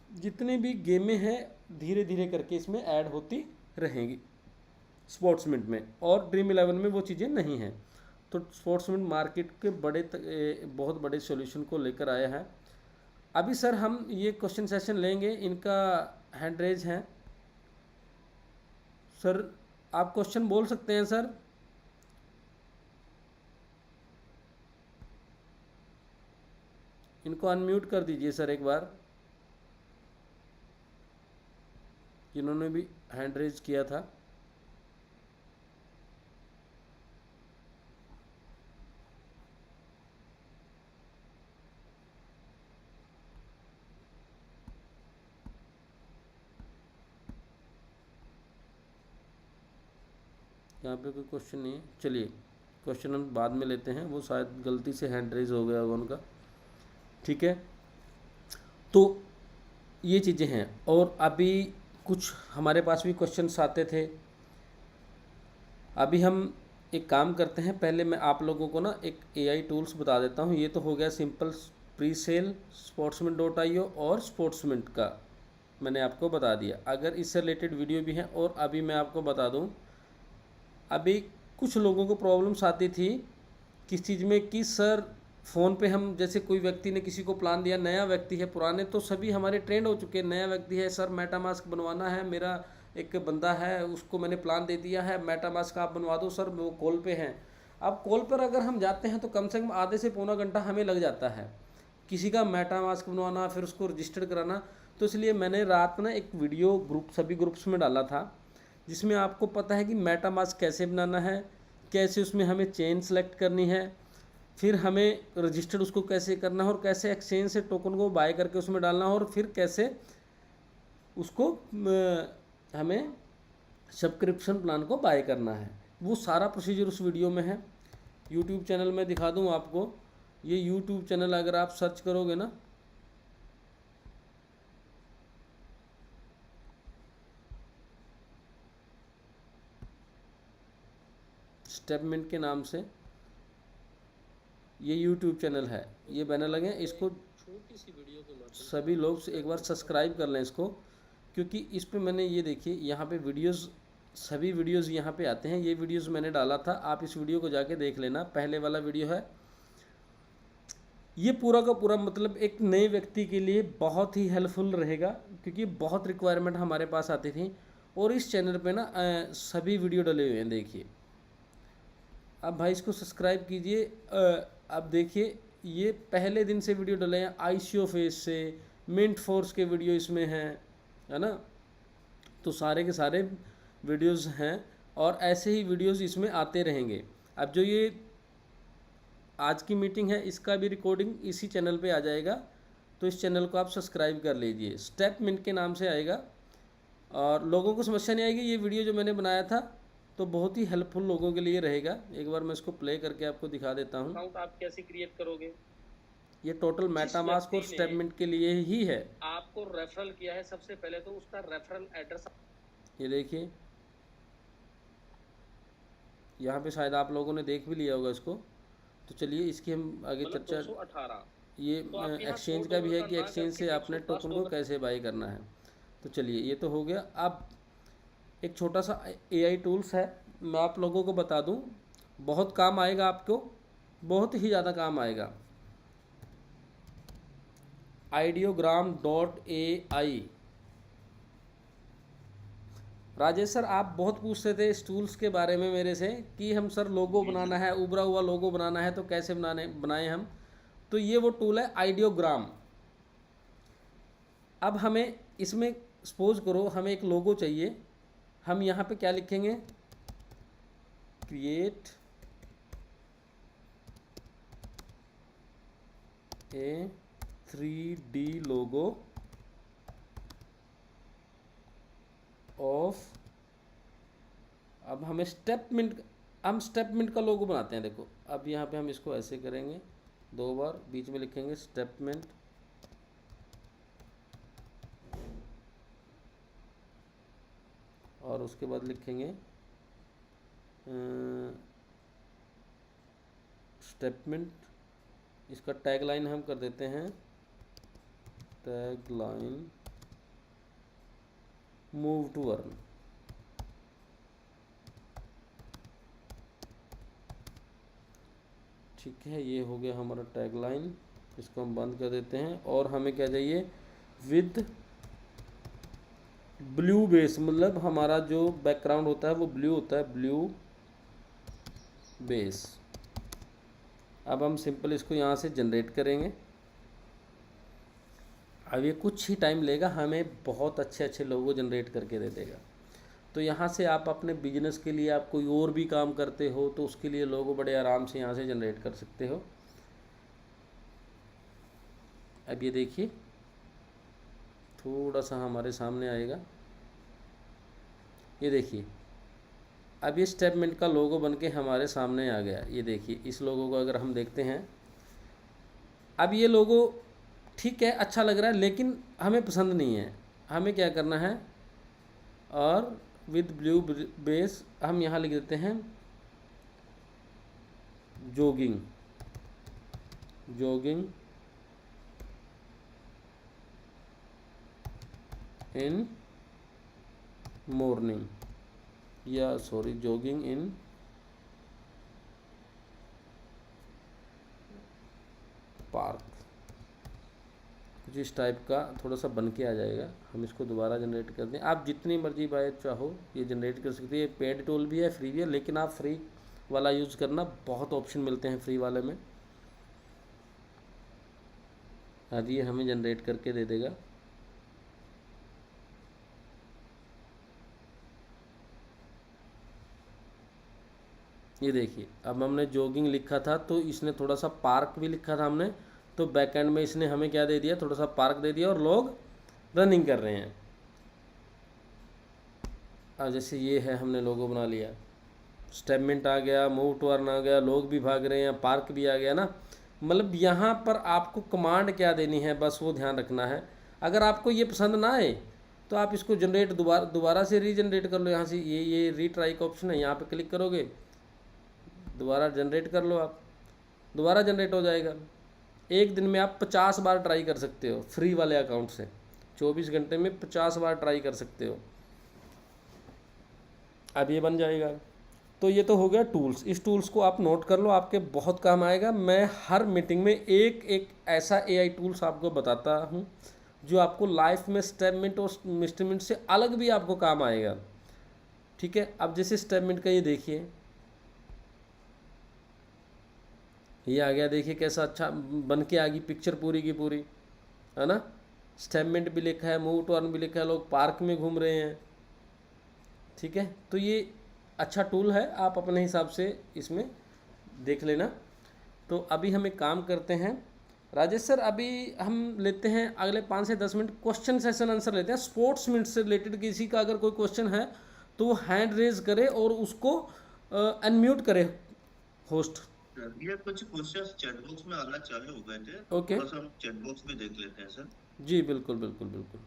जितने भी गेमें हैं धीरे धीरे करके इसमें ऐड होती रहेंगी स्पोर्ट्समेंट में, और ड्रीम 11 में वो चीज़ें नहीं हैं। तो स्पोर्ट्समेंट मार्केट के बहुत बड़े सॉल्यूशन को लेकर आया है। अभी सर हम ये क्वेश्चन सेशन लेंगे, इनका हैंड रेज है सर, आप क्वेश्चन बोल सकते हैं सर। इनको अनम्यूट कर दीजिए सर एक बार, इन्होंने भी हैंड रेज किया था। यहाँ पे कोई क्वेश्चन नहीं है, चलिए क्वेश्चन हम बाद में लेते हैं, वो शायद गलती से हैंड रेज हो गया होगा उनका, ठीक है। तो ये चीज़ें हैं, और अभी कुछ हमारे पास भी क्वेश्चंस आते थे। अभी हम एक काम करते हैं, पहले मैं आप लोगों को ना एक AI टूल्स बता देता हूँ। ये तो हो गया सिंपल प्री सेल sportsman.io और स्पोर्ट्समेंट का मैंने आपको बता दिया। अगर इससे रिलेटेड वीडियो भी हैं, और अभी मैं आपको बता दूँ, अभी कुछ लोगों को प्रॉब्लम्स आती थी किस चीज़ में कि सर फ़ोन पे हम, जैसे कोई व्यक्ति ने किसी को प्लान दिया, नया व्यक्ति है, पुराने तो सभी हमारे ट्रेंड हो चुके हैं, नया व्यक्ति है, सर मेटामास्क बनवाना है, मेरा एक बंदा है, उसको मैंने प्लान दे दिया है मेटामास्क आप बनवा दो सर, वो कॉल पे हैं। अब कॉल पर अगर हम जाते हैं तो कम से कम आधे से पौना घंटा हमें लग जाता है किसी का मेटामास्क बनवाना, फिर उसको रजिस्टर्ड कराना। तो इसलिए मैंने रात में एक वीडियो ग्रुप सभी ग्रुप्स में डाला था, जिसमें आपको पता है कि मेटामास्क कैसे बनाना है, कैसे उसमें हमें चेन सेलेक्ट करनी है, फिर हमें रजिस्टर्ड उसको कैसे करना है, और कैसे एक्सचेंज से टोकन को बाय करके उसमें डालना है, और फिर कैसे उसको हमें सब्सक्रिप्शन प्लान को बाय करना है। वो सारा प्रोसीजर उस वीडियो में है। यूट्यूब चैनल में दिखा दूँ आपको, ये यूट्यूब चैनल अगर आप सर्च करोगे ना, स्टेपमिंट के नाम से ये यूट्यूब चैनल है, ये बैनर लगे, इसको छोटी सी वीडियो के सभी लोग एक बार सब्सक्राइब कर लें इसको, क्योंकि इस पे मैंने ये देखिए यहाँ पे वीडियोस, सभी वीडियोस यहाँ पे आते हैं। ये वीडियोस मैंने डाला था, आप इस वीडियो को जाके देख लेना, पहले वाला वीडियो है। ये पूरा का पूरा मतलब एक नए व्यक्ति के लिए बहुत ही हेल्पफुल रहेगा, क्योंकि बहुत रिक्वायरमेंट हमारे पास आती थी, और इस चैनल पे ना सभी वीडियो डले हुए हैं। देखिए अब भाई इसको सब्सक्राइब कीजिए। अब देखिए ये पहले दिन से वीडियो डले हैं, आईसीओ फेस से, मिंट फोर्स के वीडियो इसमें हैं, है ना। तो सारे के सारे वीडियोस हैं, और ऐसे ही वीडियोस इसमें आते रहेंगे। अब जो ये आज की मीटिंग है, इसका भी रिकॉर्डिंग इसी चैनल पे आ जाएगा, तो इस चैनल को आप सब्सक्राइब कर लीजिए। स्टेपमिंट के नाम से आएगा, और लोगों को समस्या नहीं आएगी। ये वीडियो जो मैंने बनाया था तो बहुत ही हेल्पफुल लोगों के लिए रहेगा। एक बार मैं इसको प्ले करके आपको दिखा देता हूँ। अकाउंट आप कैसे क्रिएट करोगे? ये टोटल मेटामास्क और स्टेपमिंट के लिए ही है। आपको रेफरल किया है, सबसे पहले तो उसका रेफरल एड्रेस, ये देखिए यहाँ पे शायद आप लोगों ने देख भी लिया होगा इसको। तो चलिए इसकी हम आगे चर्चा, 218 ये एक्सचेंज का भी है कि एक्सचेंज से आपने टोकन को कैसे बाई करना है। तो चलिए ये तो हो गया। अब एक छोटा सा AI टूल्स है, मैं आप लोगों को बता दूं, बहुत काम आएगा आपको, बहुत ही ज़्यादा काम आएगा। ideogram.ai। राजेश सर आप बहुत पूछते थे इस टूल्स के बारे में मेरे से कि हम सर लोगो बनाना है, उभरा हुआ लोगो बनाना है, तो कैसे बनाएं हम। तो ये वो टूल है आइडियोग्राम। अब हमें इसमें सपोज करो हमें एक लोगो चाहिए, हम यहाँ पे क्या लिखेंगे, create a 3D logo of. अब हमें स्टेपमिंट का लोगो बनाते हैं। देखो अब यहाँ पे हम इसको ऐसे करेंगे, 2 बार बीच में लिखेंगे स्टेपमिंट, और उसके बाद लिखेंगे स्टेपमिंट। इसका टैग लाइन हम कर देते हैं, tag line move to earn. ठीक है, ये हो गया हमारा टैग लाइन। इसको हम बंद कर देते हैं, और हमें क्या चाहिए, विद ब्लू बेस, मतलब हमारा जो बैकग्राउंड होता है वो ब्लू होता है, ब्लू बेस। अब हम सिंपल इसको यहाँ से जनरेट करेंगे। अब ये कुछ ही टाइम लेगा, हमें बहुत अच्छे अच्छे लोगो जनरेट करके दे देगा। तो यहाँ से आप अपने बिजनेस के लिए, आप कोई और भी काम करते हो तो उसके लिए लोगो बड़े आराम से यहाँ से जनरेट कर सकते हो। अब ये देखिए थोड़ा सा हमारे सामने आएगा, ये देखिए अब ये स्टेपमिंट का लोगो बनके हमारे सामने आ गया। ये देखिए इस लोगो को अगर हम देखते हैं, अब ये लोगो ठीक है, अच्छा लग रहा है, लेकिन हमें पसंद नहीं है। हमें क्या करना है, और विद ब्लू बेस हम यहाँ लिख देते हैं जॉगिंग, जॉगिंग इन मॉर्निंग, या सॉरी जॉगिंग इन पार्क। कुछ इस टाइप का थोड़ा सा बन के आ जाएगा। हम इसको दोबारा जनरेट कर दें। आप जितनी मर्जी बार चाहो ये जनरेट कर सकते हैं। ये पेड टूल भी है, फ्री भी है, लेकिन आप फ्री वाला यूज़ करना, बहुत ऑप्शन मिलते हैं फ्री वाले में। अब ये हमें जनरेट करके दे देगा। ये देखिए, अब हमने जॉगिंग लिखा था तो इसने थोड़ा सा पार्क भी लिखा था हमने, तो बैकएंड में इसने हमें क्या दे दिया, थोड़ा सा पार्क दे दिया और लोग रनिंग कर रहे हैं। अब जैसे ये है, हमने लोगो बना लिया, स्टेटमेंट आ गया, मूव टू अर्न आ गया, लोग भी भाग रहे हैं, पार्क भी आ गया ना। मतलब यहाँ पर आपको कमांड क्या देनी है, बस वो ध्यान रखना है। अगर आपको ये पसंद ना आए तो आप इसको जनरेट दोबारा से रीजनरेट कर लो। यहाँ से ये रीट्राई का ऑप्शन है, यहाँ पे क्लिक करोगे, दोबारा जनरेट कर लो, आप दोबारा जनरेट हो जाएगा। एक दिन में आप 50 बार ट्राई कर सकते हो फ्री वाले अकाउंट से, 24 घंटे में 50 बार ट्राई कर सकते हो। अब ये बन जाएगा। तो ये तो हो गया टूल्स। इस टूल्स को आप नोट कर लो, आपके बहुत काम आएगा। मैं हर मीटिंग में एक एक ऐसा एआई टूल्स आपको बताता हूँ जो आपको लाइफ में स्टेटमेंट और मिस्टेटमेंट से अलग भी आपको काम आएगा। ठीक है, अब जैसे स्टेटमेंट का ये देखिए, ये आ गया, देखिए कैसा अच्छा बन के आ गई पिक्चर पूरी की पूरी, है ना। स्टेटमेंट भी लिखा है, मूव टू अर्न भी लिखा है, लोग पार्क में घूम रहे हैं। ठीक है, तो ये अच्छा टूल है, आप अपने हिसाब से इसमें देख लेना। तो अभी हम एक काम करते हैं राजेश सर, अभी हम लेते हैं अगले 5 से 10 मिनट क्वेश्चन सेशन आंसर लेते हैं। स्पोर्ट्स मिनट से रिलेटेड किसी का अगर कोई क्वेश्चन है तो वो हैंड रेज करे और उसको अनम्यूट करे होस्ट। ये कुछ क्वेश्चंस चैट बॉक्स में आना चालू हो गए थे, ओके, थोड़ा सा हम चैट बॉक्स में देख लेते हैं सर। जी बिल्कुल बिल्कुल बिल्कुल।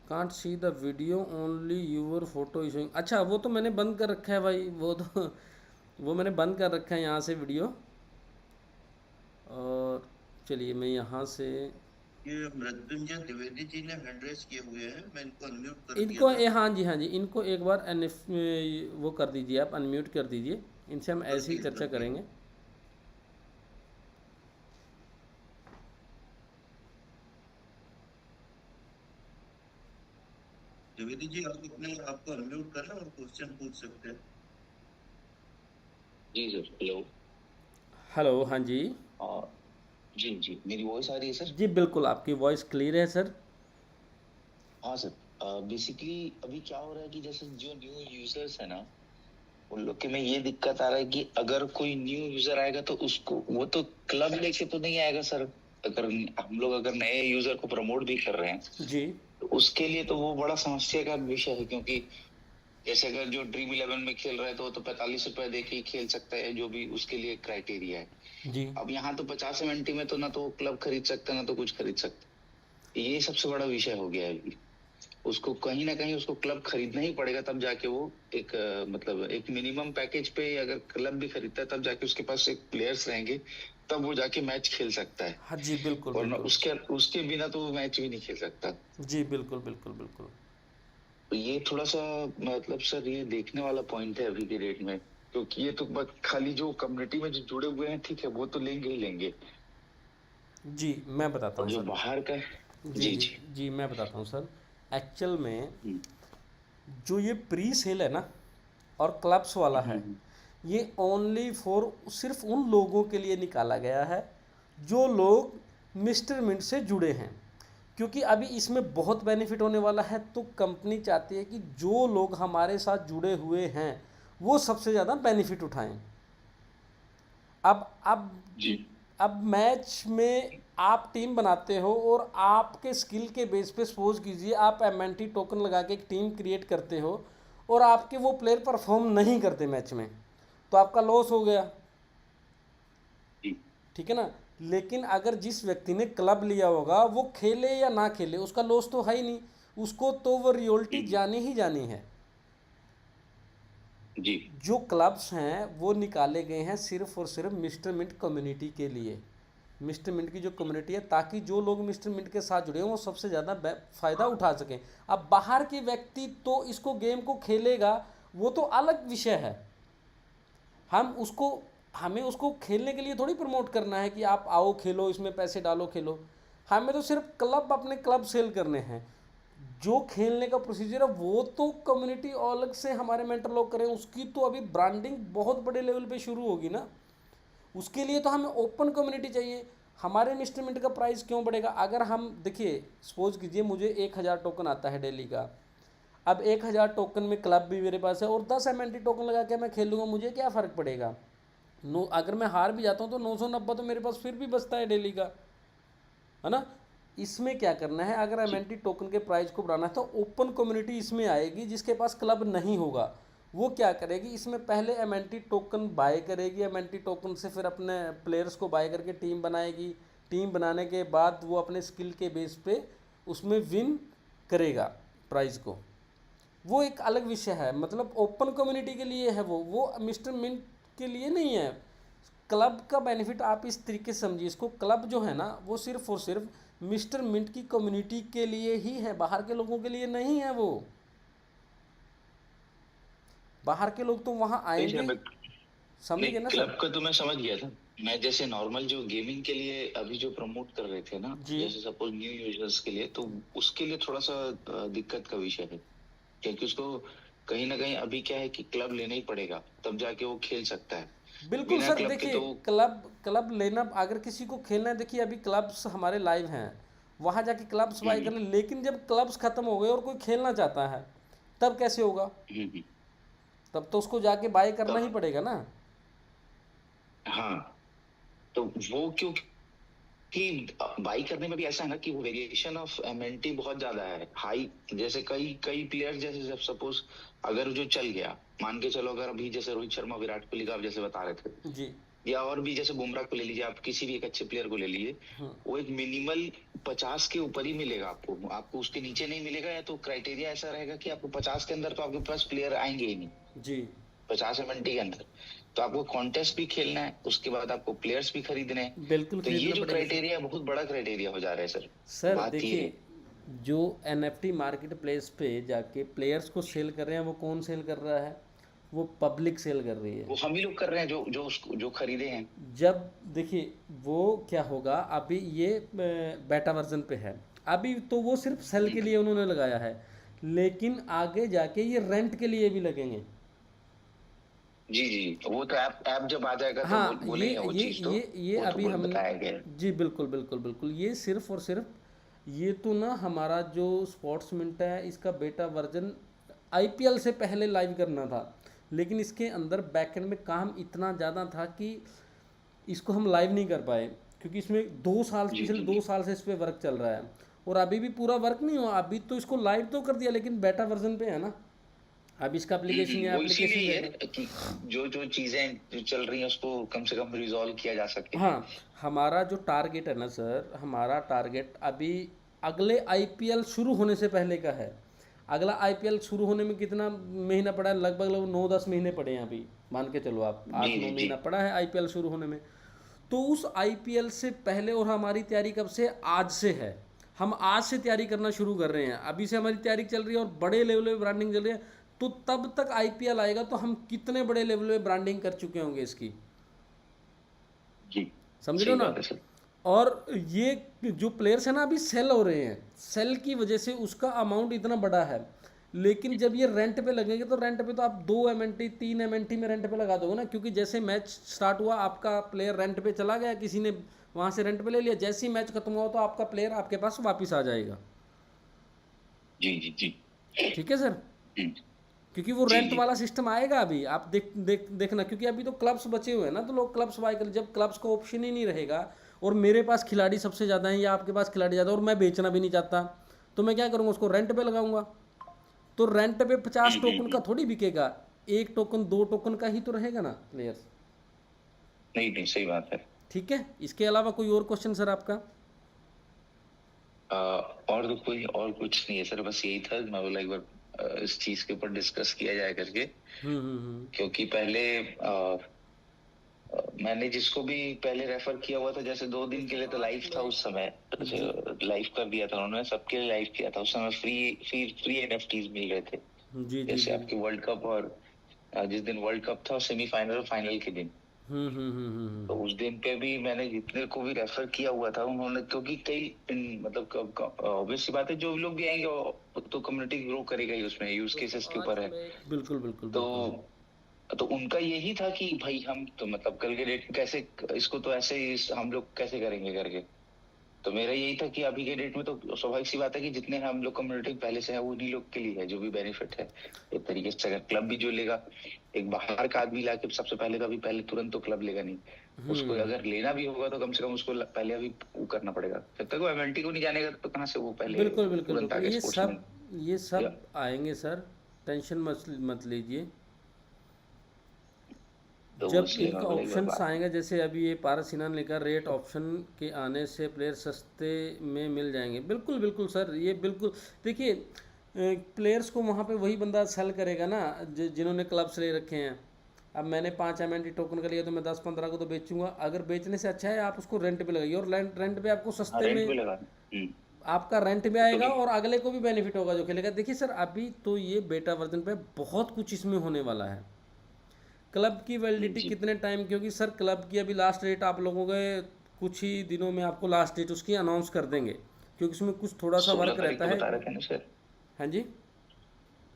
Can't see the video only your photo is. अच्छा, वो तो मैंने बंद कर रखा है भाई, वो तो वो मैंने बंद कर रखा है यहाँ से वीडियो। और चलिए मैं यहाँ से ये मृत्युंजय द्विवेदी जी ने हैंड रेज किए हुए हैं, मैं इनको अनम्यूट कर दिया इनको था। हाँ जी हाँ जी, इनको एक बार वो कर दीजिए, आप अनम्यूट कर दीजिए। इनसे हम ऐसे ही चर्चा करेंगे। द्विवेदी जी, आप अपने आपको अनम्यूट करना और क्वेश्चन पूछ सकते हैं। जी सर, हेलो। हेलो, हाँ जी। जी जी, मेरी वॉइस आ रही है सर? जी बिल्कुल, आपकी वॉइस क्लियर है सर। हाँ सर, बेसिकली अभी क्या हो रहा है कि जैसे जो न्यू यूजर्स है ना, उन लोग के में ये दिक्कत आ रहा है कि अगर कोई न्यू यूजर आएगा तो उसको वो तो क्लब लेके तो नहीं आएगा सर। अगर हम लोग अगर नए यूजर को प्रमोट भी कर रहे हैं जी, तो उसके लिए तो वो बड़ा समस्या का विषय है, क्योंकि जैसे अगर जो ड्रीम 11 में खेल रहा है तो वो तो 45 रुपए दे के ही खेल सकता है, जो भी उसके लिए क्राइटेरिया है। जी अब यहाँ तो 50 एमएनटी में तो ना तो क्लब खरीद सकता ना तो कुछ खरीद सकता। ये सबसे बड़ा विषय हो गया है अभी। उसको कहीं ना कहीं उसको क्लब खरीदना ही पड़ेगा, तब जाके वो एक मतलब एक मिनिमम पैकेज पे अगर क्लब भी खरीदता है तब जाके उसके पास एक प्लेयर्स रहेंगे, तब वो जाके मैच खेल सकता है। हाँ जी, बिल्कुल और बिल्कुल। उसके बिना तो वो मैच भी नहीं खेल सकता। जी बिल्कुल बिल्कुल बिल्कुल। तो ये थोड़ा सा मतलब सर ये देखने वाला पॉइंट है अभी के डेट में, क्योंकि ये तो बस खाली जो कम्युनिटी में जो जुड़े हुए हैं ठीक है वो तो लेंगे ही लेंगे, जी मैं बताता और हूँ जो सर। बाहर का जी जी जी जी जी, मैं बताता हूँ सर। एक्चुअल में हम्म, जो ये प्री सेल है ना और क्लब्स वाला है, हम्म, ये ओनली फॉर सिर्फ उन लोगों के लिए निकाला गया है जो लोग मिस्टर मिंट से जुड़े हैं। क्योंकि अभी इसमें बहुत बेनिफिट होने वाला है, तो कंपनी चाहती है कि जो लोग हमारे साथ जुड़े हुए हैं वो सबसे ज़्यादा बेनिफिट उठाएं। अब अब जी अब मैच में आप टीम बनाते हो और आपके स्किल के बेस पे सपोज कीजिए आप एमएनटी टोकन लगा के एक टीम क्रिएट करते हो और आपके वो प्लेयर परफॉर्म नहीं करते मैच में, तो आपका लॉस हो गया। जी ठीक है ना। लेकिन अगर जिस व्यक्ति ने क्लब लिया होगा वो खेले या ना खेले उसका लॉस तो है ही नहीं, उसको तो वो रियलिटी जानी ही जानी है। जी जो क्लब्स हैं वो निकाले गए हैं सिर्फ और सिर्फ मिस्टर मिंट कम्युनिटी के लिए। मिस्टर मिंट की जो कम्युनिटी है, ताकि जो लोग मिस्टर मिंट के साथ जुड़े हैं वो सबसे ज़्यादा फ़ायदा उठा सकें। अब बाहर के व्यक्ति तो इसको गेम को खेलेगा, वो तो अलग विषय है। हमें उसको खेलने के लिए थोड़ी प्रमोट करना है कि आप आओ खेलो, इसमें पैसे डालो खेलो। हमें तो सिर्फ अपने क्लब सेल करने हैं। जो खेलने का प्रोसीजर है वो तो कम्युनिटी अलग से हमारे मेंटर लोग करें, उसकी तो अभी ब्रांडिंग बहुत बड़े लेवल पे शुरू होगी ना। उसके लिए तो हमें ओपन कम्युनिटी चाहिए। हमारे इंस्ट्रूमेंट का प्राइस क्यों बढ़ेगा? अगर हम देखिए, सपोज कीजिए मुझे 1000 टोकन आता है डेली का। अब 1000 टोकन में क्लब भी मेरे पास है और 10 एमएनटी टोकन लगा के मैं खेलूँगा, मुझे क्या फ़र्क पड़ेगा? अगर मैं हार भी जाता हूँ तो 990 तो मेरे पास फिर भी बचता है डेली का, है ना। इसमें क्या करना है, अगर एमएनटी टोकन के प्राइस को बढ़ाना है तो ओपन कम्युनिटी इसमें आएगी। जिसके पास क्लब नहीं होगा वो क्या करेगी, इसमें पहले एमएनटी टोकन बाय करेगी, एमएनटी टोकन से फिर अपने प्लेयर्स को बाय करके टीम बनाएगी। टीम बनाने के बाद वो अपने स्किल के बेस पे उसमें विन करेगा प्राइज़ को। वो एक अलग विषय है, मतलब ओपन कम्युनिटी के लिए है वो मिस्टर मिंट के लिए नहीं है। क्लब का बेनिफिट आप इस तरीके से समझिए इसको, क्लब जो है ना वो सिर्फ और सिर्फ मिस्टर मिंट की कम्युनिटी के लिए ही है, बाहर के लोगों के लिए नहीं है। वो बाहर के लोग तो वहाँ आएंगे, समझ गए ना सर। क्लब का तो मैं समझ गया था। मैं जैसे नॉर्मल जो गेमिंग के लिए अभी जो प्रमोट कर रहे थे ना, जैसे सपोज न्यू यूजर्स के लिए, तो उसके लिए थोड़ा सा दिक्कत का विषय है, क्योंकि उसको कहीं ना कहीं अभी क्या है कि क्लब लेना ही पड़ेगा, तब जाके वो खेल सकता है। बिल्कुल सर, देखिए क्लब लेना, अगर किसी को खेलना है, देखिए अभी क्लब्स हमारे लाइव हैं, वहाँ जाके क्लब्स बाय करना। लेकिन जब क्लब्स खत्म हो गए और कोई खेलना चाहता है तब कैसे होगा? तब तो उसको जाके बाय करना ही पड़ेगा ना। हाँ, तो वो क्यों कि बाई करने में भी ऐसा है ना कि वो वेरिएशन ऑफ एमएनटी बहुत ज्यादा है, हाई। जैसे कई प्लेयर, जैसे जब सपोज अगर जो चल गया, मान के चलो, अगर अभी जैसे रोहित शर्मा, विराट कोहली का आप जैसे बता रहे थे जी, या और भी जैसे बुमराह को ले लीजिए, आप किसी भी एक अच्छे प्लेयर को ले लीजिए, वो एक मिनिमल 50 के ऊपर ही मिलेगा आपको उसके नीचे नहीं मिलेगा। या तो क्राइटेरिया ऐसा रहेगा कि आपको 50 के अंदर तो आपके पास प्लेयर आएंगे ही नहीं जी, 50 एमएनटी के अंदर। तो आपको कॉन्टेस्ट भी खेलना है, उसके बाद आपको प्लेयर्स भी खरीदने हैं। बिल्कुल। तो ये जो क्राइटेरिया बहुत बड़ा क्राइटेरिया हो जा रहा है सर देखिए, जो एनएफटी मार्केट प्लेस पे जाके प्लेयर्स को सेल कर रहे हैं, वो कौन सेल कर रहा है? वो पब्लिक सेल कर रही है। वो हम ही लोग कर रहे हैं जो खरीदे हैं। जब देखिए वो क्या होगा, अभी ये बेटा वर्जन पे है, अभी तो वो सिर्फ सेल के लिए उन्होंने लगाया है, लेकिन आगे जाके ये रेंट के लिए भी लगेंगे। जी, वो तो ऐप जब आ जाएगा हाँ, तो बोलेंगे वो चीज। तो ये वो अभी तो हम बताया गया। जी बिल्कुल। ये सिर्फ और सिर्फ ये तो ना हमारा जो स्पोर्ट्स मिंट है इसका बेटा वर्जन आईपीएल से पहले लाइव करना था, लेकिन इसके अंदर बैकएंड में काम इतना ज़्यादा था कि इसको हम लाइव नहीं कर पाए, क्योंकि इसमें पिछले 2 साल से इस पर वर्क चल रहा है और अभी भी पूरा वर्क नहीं हुआ। अभी तो इसको लाइव तो कर दिया, लेकिन बेटा वर्जन पे है ना। अब इसका एप्लीकेशन कि जो चीजें जो चल रही हैं उसको कम से कम रिजॉल्व किया जा सके। हाँ, हमारा जो टारगेट है ना सर, हमारा टारगेट अभी अगले आईपीएल शुरू होने से पहले का है। अगला आईपीएल शुरू होने में कितना महीना पड़ा है? लगभग 9-10 महीने पड़े हैं अभी, मान के चलो आप 8-9 महीना पड़ा है आईपीएल शुरू होने में। तो उस आईपीएल से पहले, और हमारी तैयारी कब से? आज से है। हम आज से तैयारी करना शुरू कर रहे हैं, अभी से हमारी तैयारी चल रही है और बड़े लेवल पे ब्रांडिंग चल रही है। तो तब तक आईपीएल आएगा तो हम कितने बड़े लेवल पे ब्रांडिंग कर चुके होंगे इसकी, समझ लो ना। और ये जो प्लेयर्स है ना अभी सेल हो रहे हैं, सेल की वजह से उसका अमाउंट इतना बड़ा है। लेकिन जब ये रेंट पे लगेंगे तो रेंट पे तो आप 2 एमएनटी 3 एमएनटी में रेंट पे लगा दोगे ना, क्योंकि जैसे मैच स्टार्ट हुआ आपका प्लेयर रेंट पे चला गया, किसी ने वहाँ से रेंट पे ले लिया, जैसे ही मैच खत्म हुआ तो आपका प्लेयर आपके पास वापस आ जाएगा। जी ठीक है सर, क्योंकि वो रेंट वाला सिस्टम आएगा अभी। आप देखना, क्योंकि अभी तो क्लब्स बचे हुए हैं ना, तो लोग क्लब्स बाय कर। जब क्लब्स का ऑप्शन ही नहीं रहेगा और मेरे पास खिलाड़ी सबसे ज़्यादा हैं या आपके पास खिलाड़ी ज़्यादा और मैं बेचना भी नहीं चाहता, तो मैं क्या करूँगा? उसको रेंट पे लगाऊंगा। तो रेंट पे 50 टोकन का थोड़ी बिकेगा, 1 टोकन 2 टोकन का ही तो रहेगा ना प्लेयर्स। नहीं, सही बात है। ठीक है, इसके अलावा कोई और क्वेश्चन सर आपका? और तो कोई और कुछ नहीं है सर, बस यही था। मैं बोला एक बार इस चीज के ऊपर डिस्कस किया जाए करके, क्योंकि पहले मैंने जिसको भी पहले रेफर किया हुआ था, जैसे 2 दिन के लिए तो लाइव था उस समय, लाइव कर दिया था उन्होंने, सबके लिए लाइव किया था उस समय, फ्री एनएफटीज मिल रहे थे, जी जी जैसे जी। आपके वर्ल्ड कप और जिस दिन वर्ल्ड कप था सेमीफाइनल और फाइनल के दिन, तो उस दिन पे भी मैंने जितने को भी रेफर किया हुआ था उन्होंने, क्योंकि मतलब ऑब्वियस सी बात है, जो लोग भी आएंगे तो कम्युनिटी ग्रो करेगा ही, उसमें यूज केसेस के ऊपर है। बिल्कुल बिल्कुल तो बिल्कुल। तो उनका यही था कि भाई हम तो मतलब कल के डेट में कैसे इसको, तो ऐसे ही हम लोग कैसे करेंगे करके। तो मेरा यही था कि अभी के डेट में तो स्वाभाविक सी बात है कि जितने हम लोग कम्युनिटी पहले से है वो उन्हीं लोग के लिए है, जो भी बेनिफिट है एक तरीके से। अगर क्लब भी जो लेगा, एक बाहर का आदमी लाके सबसे पहले तो अभी पहले तुरंत तो क्लब लेगा नहीं, उसको अगर लेना भी होगा तो कम से कम उसको पहले अभी वो करना पड़ेगा। जब तक वो एमएलटी को नहीं जानेगा तो कहाँ से वो पहले बिल्कुल बिल्कुल तुरंत बिल्कुल, आगे स्पोर्ट्समैन। ये सब आएंगे सर, टेंशन मत लीजिए। तो जब इसलिए मैं इनका बोला एक बार ऑप्शंस बात। आएंगे, जैसे अभी ये पारस इनान लिखा, रेट ऑप्शन के आने से प्लेयर सस्ते में मिल जाएंगे। बिल्कुल बिल्कुल सर, ये बिल्कुल देखिए, प्लेयर्स को वहाँ पे वही बंदा सेल करेगा ना जिन्होंने क्लब्स ले रखे हैं। अब मैंने 5 एमएनटी टोकन का लिया तो मैं 10-15 को तो बेचूंगा। अगर बेचने से अच्छा है आप उसको रेंट पे लगाइए, और रेंट पे आपको हाँ, सस्ते रेंट पे में लगा। आपका रेंट भी आएगा क्योंकि और अगले को भी बेनिफिट होगा जो खेलेगा। देखिए सर, अभी तो ये बेटा वर्जन पे बहुत कुछ इसमें होने वाला है। क्लब की वैलिडिटी जी कितने टाइम, क्योंकि सर क्लब की अभी लास्ट डेट आप लोगों के कुछ ही दिनों में आपको लास्ट डेट उसकी अनाउंस कर देंगे, क्योंकि उसमें कुछ थोड़ा सा 16 वर्क तारीख रहता तो है। बता रहे थे ना सर, हाँ जी।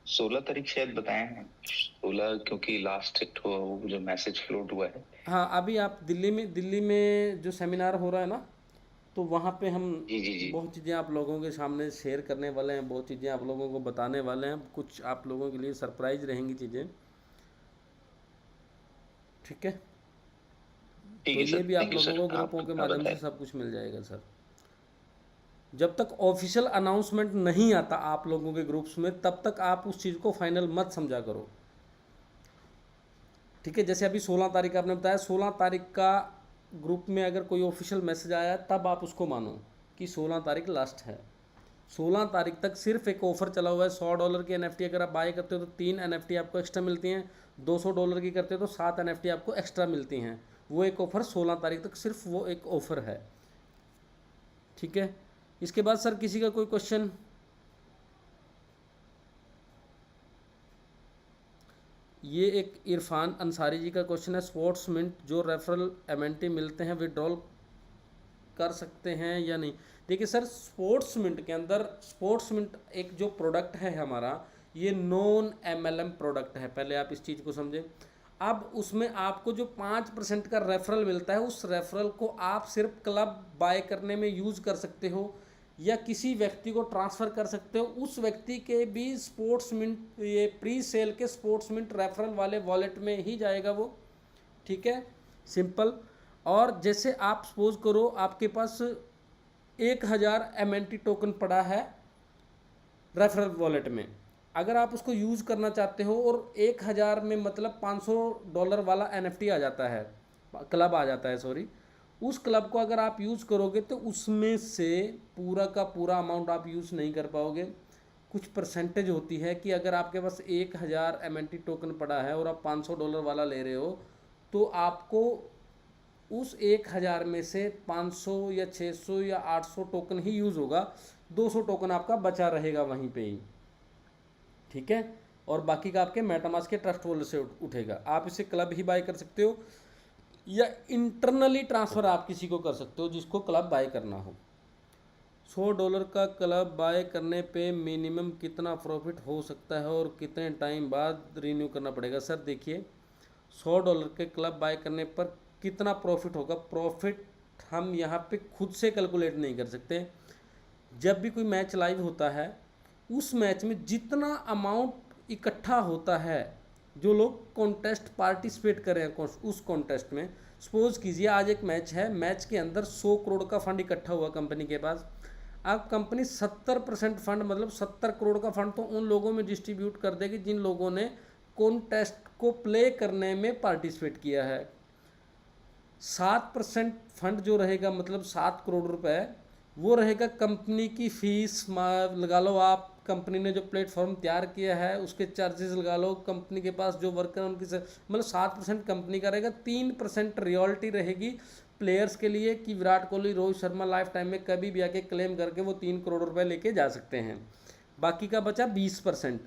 16 तारीख शायद बताए हैं, 16, क्योंकि लास्ट हिट हुआ वो जो मैसेज फ्लोट हुआ है। हाँ, अभी आप दिल्ली में जो सेमिनार हो रहा है ना, तो वहाँ पे हम जी जी जी। बहुत चीज़ें आप लोगों के सामने शेयर करने वाले हैं, बहुत चीज़ें आप लोगों को बताने वाले हैं, कुछ आप लोगों के लिए सरप्राइज रहेंगी चीज़ें। ठीक है, ठीक तो है ये सर, भी आप थैंक यू लोगों सर, को आप ग्रुपों के इतना माध्यम से बताएं। सब कुछ मिल जाएगा सर। जब तक ऑफिशियल अनाउंसमेंट नहीं आता आप लोगों के ग्रुप्स में, तब तक आप उस चीज़ को फाइनल मत समझा करो। ठीक है, जैसे अभी 16 तारीख आपने बताया, 16 तारीख का ग्रुप में अगर कोई ऑफिशियल मैसेज आया तब आप उसको मानो कि 16 तारीख लास्ट है। 16 तारीख तक सिर्फ एक ऑफर चला हुआ है। $100 की एनएफटी अगर आप बाय करते हो तो 3 एनएफटी आपको एक्स्ट्रा मिलती हैं, $200 की करते हो तो 7 एनएफटी आपको एक्स्ट्रा मिलती हैं। वो एक ऑफ़र 16 तारीख तक, सिर्फ वो एक ऑफ़र है। ठीक है, इसके बाद सर किसी का कोई क्वेश्चन? ये एक इरफान अंसारी जी का क्वेश्चन है, स्पोर्ट्स मिंट जो रेफरल एमएनटी मिलते हैं विड्रॉल कर सकते हैं या नहीं? देखिए सर, स्पोर्ट्स मिंट के अंदर, स्पोर्ट्स मिंट एक जो प्रोडक्ट है हमारा, ये नॉन एमएलएम प्रोडक्ट है, पहले आप इस चीज़ को समझें। अब उसमें आपको जो 5% का रेफरल मिलता है, उस रेफरल को आप सिर्फ क्लब बाय करने में यूज़ कर सकते हो या किसी व्यक्ति को ट्रांसफ़र कर सकते हो। उस व्यक्ति के भी स्पोर्ट्स मिंट, ये प्री सेल के स्पोर्ट्स मिंट रेफरल वाले वॉलेट में ही जाएगा वो। ठीक है, सिंपल। और जैसे आप सपोज करो आपके पास 1000 एमएनटी टोकन पड़ा है रेफरल वॉलेट में, अगर आप उसको यूज़ करना चाहते हो और 1000 में मतलब $500 वाला एनएफटी आ जाता है, क्लब आ जाता है, सॉरी, उस क्लब को अगर आप यूज़ करोगे तो उसमें से पूरा का पूरा अमाउंट आप यूज़ नहीं कर पाओगे। कुछ परसेंटेज होती है कि अगर आपके पास 1000 एमएनटी टोकन पड़ा है और आप $500 वाला ले रहे हो, तो आपको उस 1000 में से 500 या 600 या 800 टोकन ही यूज़ होगा, 200 टोकन आपका बचा रहेगा वहीं पे ही। ठीक है, और बाकी का आपके मेटामास्क के ट्रस्ट वॉलेट से उठेगा। आप इसे क्लब ही बाय कर सकते हो या इंटरनली ट्रांसफ़र आप किसी को कर सकते हो जिसको क्लब बाय करना हो। $100 का क्लब बाय करने पे मिनिमम कितना प्रॉफिट हो सकता है और कितने टाइम बाद रिन्यू करना पड़ेगा? सर देखिए, $100 के क्लब बाय करने पर कितना प्रॉफिट होगा, प्रॉफिट हम यहाँ पे खुद से कैलकुलेट नहीं कर सकते। जब भी कोई मैच लाइव होता है, उस मैच में जितना अमाउंट इकट्ठा होता है, जो लोग कॉन्टेस्ट पार्टिसिपेट कर रहे हैं उस कॉन्टेस्ट में, सपोज कीजिए आज एक मैच है, मैच के अंदर 100 करोड़ का फंड इकट्ठा हुआ कंपनी के पास। अब कंपनी 70% फंड, मतलब 70 करोड़ का फंड तो उन लोगों में डिस्ट्रीब्यूट कर देगी जिन लोगों ने कॉन्टेस्ट को प्ले करने में पार्टिसिपेट किया है। 7% फंड जो रहेगा, मतलब 7 करोड़ रुपए, वो रहेगा कंपनी की फीस, लगा लो आप कंपनी ने जो प्लेटफॉर्म तैयार किया है उसके चार्जेस लगा लो, कंपनी के पास जो वर्कर है उनकी मतलब 7% कंपनी का रहेगा, 3% रॉयल्टी रहेगी प्लेयर्स के लिए कि विराट कोहली, रोहित शर्मा लाइफ टाइम में कभी भी आके क्लेम करके वो 3 करोड़ रुपए लेके जा सकते हैं। बाकी का बचा 20%।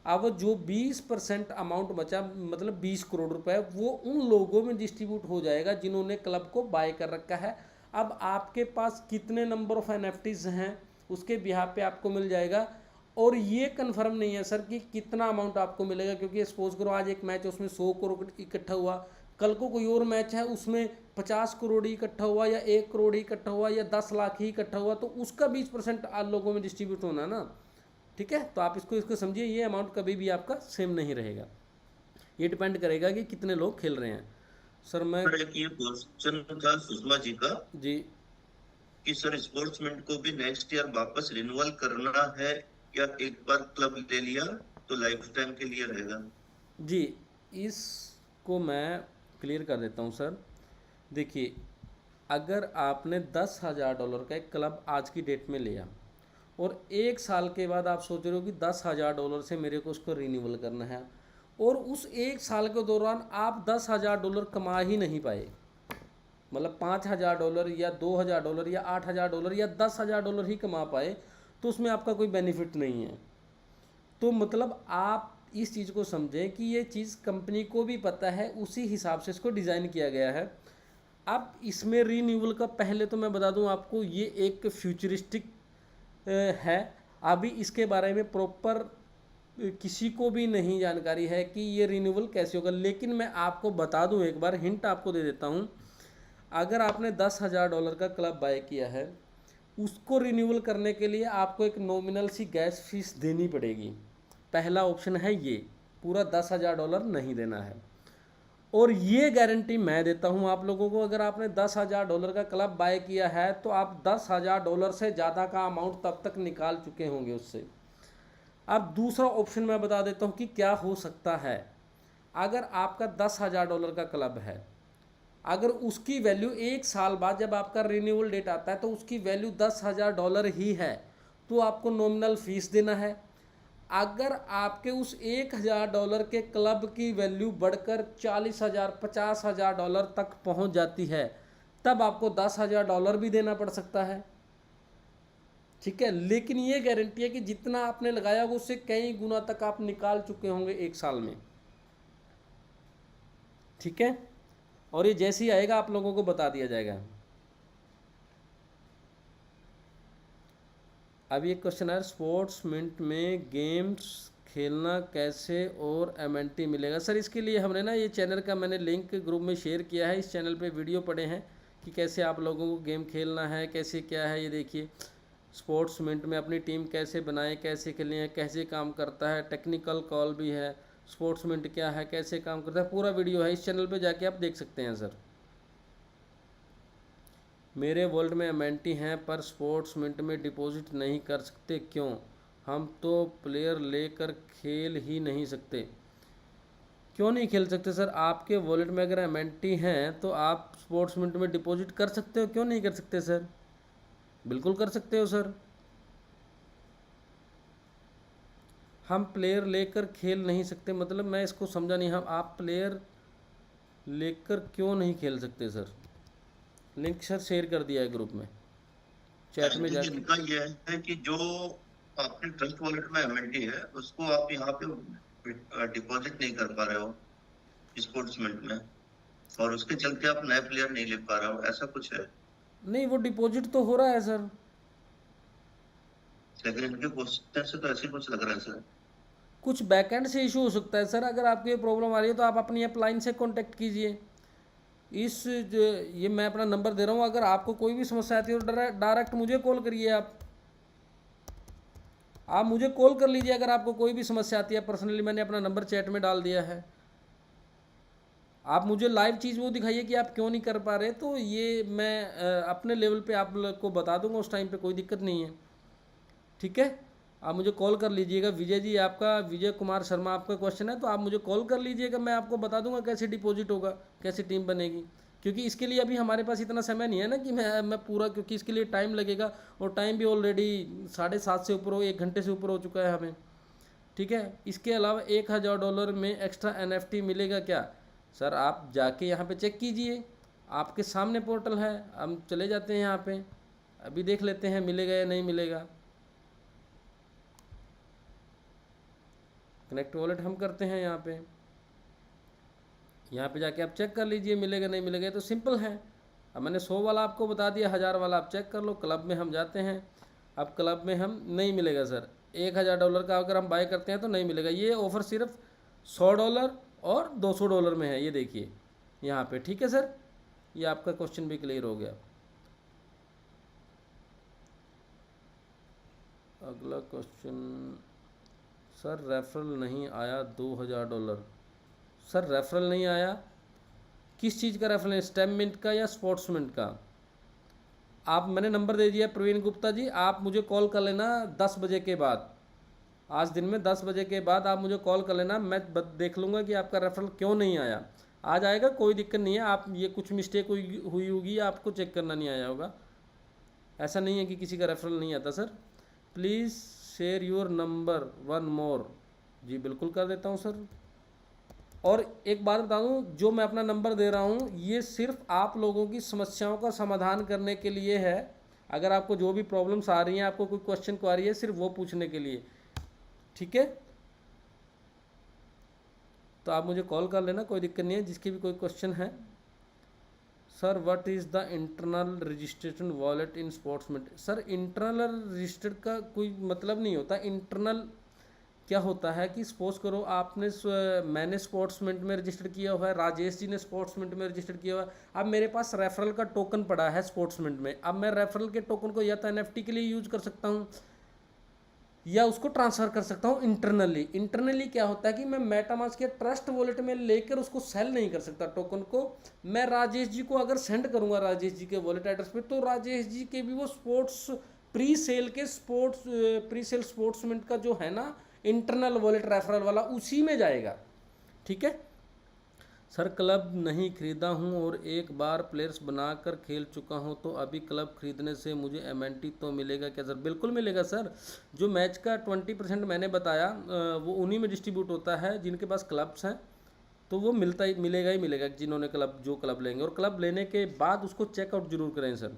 अब जो 20% अमाउंट बचा मतलब 20 करोड़ रुपए, वो उन लोगों में डिस्ट्रीब्यूट हो जाएगा जिन्होंने क्लब को बाय कर रखा है। अब आपके पास कितने नंबर ऑफ एनएफटीज हैं उसके बिहार पे आपको मिल जाएगा, और ये कंफर्म नहीं है सर कि कितना अमाउंट आपको मिलेगा, क्योंकि सपोज करो आज एक मैच है उसमें 100 करोड़ इकट्ठा हुआ, कल को कोई और मैच है उसमें 50 करोड़ ही इकट्ठा हुआ या 1 करोड़ ही इकट्ठा हुआ या 10 लाख ही इकट्ठा हुआ, तो उसका 20% लोगों में डिस्ट्रीब्यूट होना ना। ठीक है, तो आप इसको समझिए, ये अमाउंट कभी भी आपका सेम नहीं रहेगा, ये डिपेंड करेगा कि कितने लोग खेल रहे हैं। सर मैं एक ये क्वेश्चन था सुषमा जी का जी कि सर स्पोर्ट्समैन को भी नेक्स्ट ईयर वापस रिन्यूअल करना है या एक बार क्लब ले लिया तो लाइफ टाइम के लिए रहेगा? जी, इसको मैं क्लियर कर देता हूँ सर। देखिए, अगर आपने $10,000 का एक क्लब आज की डेट में लिया और 1 साल के बाद आप सोच रहे हो कि $10,000 से मेरे को उसको रिन्यूअल करना है, और उस 1 साल के दौरान आप $10,000 कमा ही नहीं पाए, मतलब $5,000 या $2,000 या $8,000 या $10,000 ही कमा पाए, तो उसमें आपका कोई बेनिफिट नहीं है। तो मतलब आप इस चीज़ को समझें कि ये चीज़ कंपनी को भी पता है, उसी हिसाब से इसको डिज़ाइन किया गया है। अब इसमें रीन्यूअल का पहले तो मैं बता दूं आपको, ये एक फ्यूचरिस्टिक है, अभी इसके बारे में प्रॉपर किसी को भी नहीं जानकारी है कि ये रिन्यूअल कैसे होगा। लेकिन मैं आपको बता दूं, एक बार हिंट आपको दे देता हूं, अगर आपने $10,000 का क्लब बाय किया है, उसको रिन्यूअल करने के लिए आपको एक नॉमिनल सी गैस फीस देनी पड़ेगी। पहला ऑप्शन है ये, पूरा $10,000 नहीं देना है। और ये गारंटी मैं देता हूँ आप लोगों को, अगर आपने $10,000 का क्लब बाय किया है तो आप $10,000 से ज़्यादा का अमाउंट तब तक निकाल चुके होंगे उससे। अब दूसरा ऑप्शन मैं बता देता हूँ कि क्या हो सकता है। अगर आपका $10,000 का क्लब है, अगर उसकी वैल्यू 1 साल बाद जब आपका रिन्यूअल डेट आता है तो उसकी वैल्यू $10,000 ही है, तो आपको नॉमिनल फीस देना है। अगर आपके उस $1,000 के क्लब की वैल्यू बढ़कर $40,000 $50,000 तक पहुंच जाती है, तब आपको $10,000 भी देना पड़ सकता है। ठीक है, लेकिन ये गारंटी है कि जितना आपने लगाया होगा उससे कई गुना तक आप निकाल चुके होंगे 1 साल में। ठीक है, और ये जैसे ही आएगा आप लोगों को बता दिया जाएगा। अभी एक क्वेश्चन है, स्पोर्ट्स मिंट में गेम्स खेलना कैसे और एमएनटी मिलेगा? सर इसके लिए हमने ना ये चैनल का मैंने लिंक ग्रुप में शेयर किया है, इस चैनल पे वीडियो पड़े हैं कि कैसे आप लोगों को गेम खेलना है, कैसे क्या है। ये देखिए, स्पोर्ट्स मिंट में अपनी टीम कैसे बनाएं, कैसे खेलें है, कैसे काम करता है, टेक्निकल कॉल भी है, स्पोर्ट्स मिंट क्या है, कैसे काम करता है, पूरा वीडियो है, इस चैनल पे जाके आप देख सकते हैं। सर मेरे वर्ल्ड में एमएनटी हैं पर स्पोर्ट्स मिंट में डिपॉजिट नहीं कर सकते, क्यों? हम तो प्लेयर लेकर खेल ही नहीं सकते। क्यों नहीं खेल सकते सर? आपके वॉलेट में अगर एमएनटी हैं तो आप स्पोर्ट्स मिंट में डिपॉजिट कर सकते हो, क्यों नहीं कर सकते सर? बिल्कुल कर सकते हो सर। हम प्लेयर लेकर खेल नहीं सकते मतलब मैं इसको समझा नहीं। हम आप प्लेयर लेकर क्यों नहीं खेल सकते सर? लिंक सर शेयर कर दिया है ग्रुप में, चैट में जाके। इनका यह है कि जो आपके ट्रस्ट वॉलेट में एमएनटी है उसको आप यहाँ पे डिपॉजिट नहीं कर पा रहे हो स्पोर्ट्स मिंट में, और उसके चलते आप नए प्लेयर नहीं ले पा रहे हो, ऐसा कुछ है? नहीं, वो डिपॉजिट तो हो रहा है सर। लेकिन इनके क्वेश्चन से तो ऐसे कुछ लग रहा है सर। कुछ बैकएंड से इशू हो सकता है सर। अगर आपको ये प्रॉब्लम आ रही है तो आप अपनी अपलाइन से कांटेक्ट कीजिए। ये मैं अपना नंबर दे रहा हूँ, अगर आपको कोई भी समस्या आती है तो डायरेक्ट मुझे कॉल करिए। आप मुझे कॉल कर लीजिए अगर आपको कोई भी समस्या आती है पर्सनली। मैंने अपना नंबर चैट में डाल दिया है। आप मुझे लाइव चीज़ वो दिखाइए कि आप क्यों नहीं कर पा रहे, तो ये मैं अपने लेवल पे आप लोग को बता दूंगा उस टाइम पे, कोई दिक्कत नहीं है। ठीक है, आप मुझे कॉल कर लीजिएगा। विजय जी, आपका विजय कुमार शर्मा आपका क्वेश्चन है, तो आप मुझे कॉल कर लीजिएगा, मैं आपको बता दूंगा कैसे डिपॉजिट होगा, कैसे टीम बनेगी। क्योंकि इसके लिए अभी हमारे पास इतना समय नहीं है ना कि मैं पूरा, क्योंकि इसके लिए टाइम लगेगा और टाइम भी ऑलरेडी 7:30 से ऊपर 1 घंटे से ऊपर हो चुका है हमें। ठीक है, इसके अलावा $1000 में एक्स्ट्रा NFT मिलेगा क्या? सर आप जाके यहाँ पे चेक कीजिए, आपके सामने पोर्टल है, हम चले जाते हैं यहाँ पे, अभी देख लेते हैं मिलेगा या नहीं मिलेगा। कनेक्ट वॉलेट हम करते हैं यहाँ पे जाके आप चेक कर लीजिए मिलेगा नहीं मिलेगा। ये तो सिंपल है। अब मैंने 100 वाला आपको बता दिया, 1000 वाला आप चेक कर लो। क्लब में हम जाते हैं, अब क्लब में हम नहीं मिलेगा सर। $1000 का अगर हम बाय करते हैं तो नहीं मिलेगा। ये ऑफ़र सिर्फ $100 और $200 में है, ये देखिए यहाँ पे। ठीक है सर, ये आपका क्वेश्चन भी क्लियर हो गया। अगला क्वेश्चन, सर रेफरल नहीं आया $2000। सर रेफरल नहीं आया, किस चीज़ का रेफरल है? स्टेम मिंट का या स्पोर्ट्स मिंट का? आप, मैंने नंबर दे दिया प्रवीण गुप्ता जी, आप मुझे कॉल कर लेना 10 बजे के बाद। आज दिन में 10 बजे के बाद आप मुझे कॉल कर लेना, मैं देख लूँगा कि आपका रेफरल क्यों नहीं आया। आ जाएगा, कोई दिक्कत नहीं है। आप ये कुछ मिस्टेक हुई होगी, आपको चेक करना नहीं आया होगा। ऐसा नहीं है कि किसी का रेफरल नहीं आता sir. Please share your number one more. जी बिल्कुल कर देता हूँ सर। और एक बात बता दूँ, जो मैं अपना नंबर दे रहा हूँ ये सिर्फ आप लोगों की समस्याओं का समाधान करने के लिए है। अगर आपको जो भी प्रॉब्लम्स आ रही हैं, आपको कोई क्वेश्चन क्वारी है, सिर्फ वो पूछने के लिए। ठीक है, तो आप मुझे कॉल कर लेना, कोई दिक्कत नहीं है, जिसकी भी कोई क्वेश्चन है। Sir what is the internal registration wallet in sports mint? Sir internal registered का कोई मतलब नहीं होता। इंटरनल क्या होता है कि सपोज करो आपने मैंने स्पोर्ट्स मिंट में रजिस्टर किया हुआ है, राजेश जी ने स्पोर्ट्स मिंट में रजिस्टर किया हुआ है। अब मेरे पास रेफरल का टोकन पड़ा है स्पोर्ट्स मिंट में। अब मैं रेफरल के टोकन को या तो NFT के लिए यूज कर सकता हूँ या उसको ट्रांसफ़र कर सकता हूँ इंटरनली। इंटरनली क्या होता है कि मैं मेटामास्क के ट्रस्ट वॉलेट में लेकर उसको सेल नहीं कर सकता टोकन को। मैं राजेश जी को अगर सेंड करूँगा राजेश जी के वॉलेट एड्रेस पे, तो राजेश जी के भी वो प्री सेल स्पोर्ट्स मिंट का जो है ना इंटरनल वॉलेट रेफरल वाला, उसी में जाएगा। ठीक है सर, क्लब नहीं खरीदा हूँ और एक बार प्लेयर्स बनाकर खेल चुका हूँ, तो अभी क्लब खरीदने से मुझे MNT तो मिलेगा क्या सर? बिल्कुल मिलेगा सर। जो मैच का 20% मैंने बताया वो उन्हीं में डिस्ट्रीब्यूट होता है जिनके पास क्लब्स हैं, तो वो मिलेगा ही मिलेगा जिन्होंने जो क्लब लेंगे। और क्लब लेने के बाद उसको चेकआउट जरूर करें sir.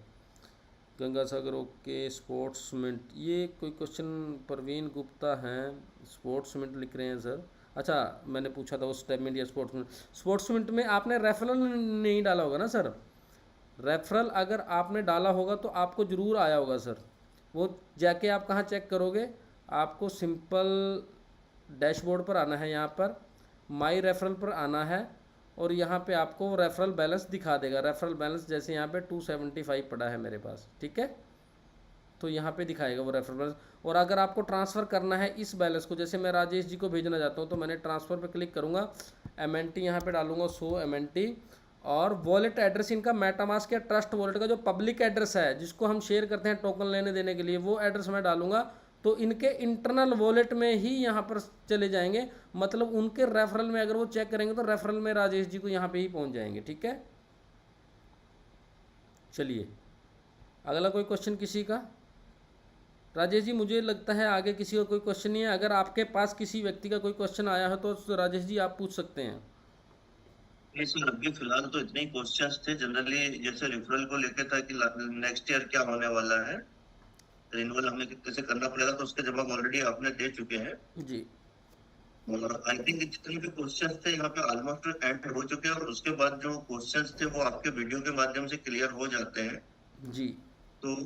Ganga Sagar okay. Sports mint, ये कोई क्वेश्चन प्रवीण गुप्ता हैं, स्पोर्ट्स मिंट लिख रहे हैं सर। अच्छा, मैंने पूछा था वो स्टेम मिंट या स्पोर्ट्स मिंट। स्पोर्ट्स मिंट में आपने रेफरल नहीं डाला होगा ना सर? रेफरल अगर आपने डाला होगा तो आपको ज़रूर आया होगा सर। वो जाके आप कहाँ चेक करोगे? आपको सिंपल डैशबोर्ड पर आना है, यहाँ पर माई रेफरल पर आना है और यहाँ पे आपको रेफरल बैलेंस दिखा देगा। रेफरल बैलेंस जैसे यहाँ पे 275 पड़ा है मेरे पास। ठीक है, तो यहाँ पे दिखाएगा वो रेफरल बैलेंस। और अगर आपको ट्रांसफ़र करना है इस बैलेंस को, जैसे मैं राजेश जी को भेजना चाहता हूँ, तो मैंने ट्रांसफ़र पे क्लिक करूँगा, MNT यहाँ पे डालूंगा, सो MNT, और वॉलेट एड्रेस इनका मेटामास्क या ट्रस्ट वॉलेट का जो पब्लिक एड्रेस है जिसको हम शेयर करते हैं टोकन लेने देने के लिए, वो एड्रेस मैं डालूंगा, तो इनके इंटरनल वॉलेट में ही यहाँ पर चले जाएंगे। मतलब उनके रेफरल में अगर वो चेक करेंगे तो रेफरल में राजेश जी को यहाँ पे ही पहुँच जाएंगे। ठीक है, चलिए अगला कोई क्वेश्चन किसी का? राजेश जी मुझे लगता है आगे किसी का कोई क्वेश्चन नहीं है। अगर आपके पास किसी व्यक्ति का कोई क्वेश्चन आया हो तो राजेश जी आप पूछ सकते हैं। नहीं सर, अभी फिलहाल तो इतने ही क्वेश्चंस थे जनरली, जैसे रेफरल को लेकर था कि नेक्स्ट ईयर क्या होने वाला है, रिन्यूअल हमें कैसे करना पड़ेगा, तो उसके जवाब ऑलरेडी आपने दे चुके हैं जी। और आई थिंक जितने भी क्वेश्चंस थे यहाँ पे ऑलमोस्ट एंड हो चुके हैं। और उसके बाद जो क्वेश्चंस थे वो आपके वीडियो के माध्यम से क्लियर हो जाते हैं। जी, तो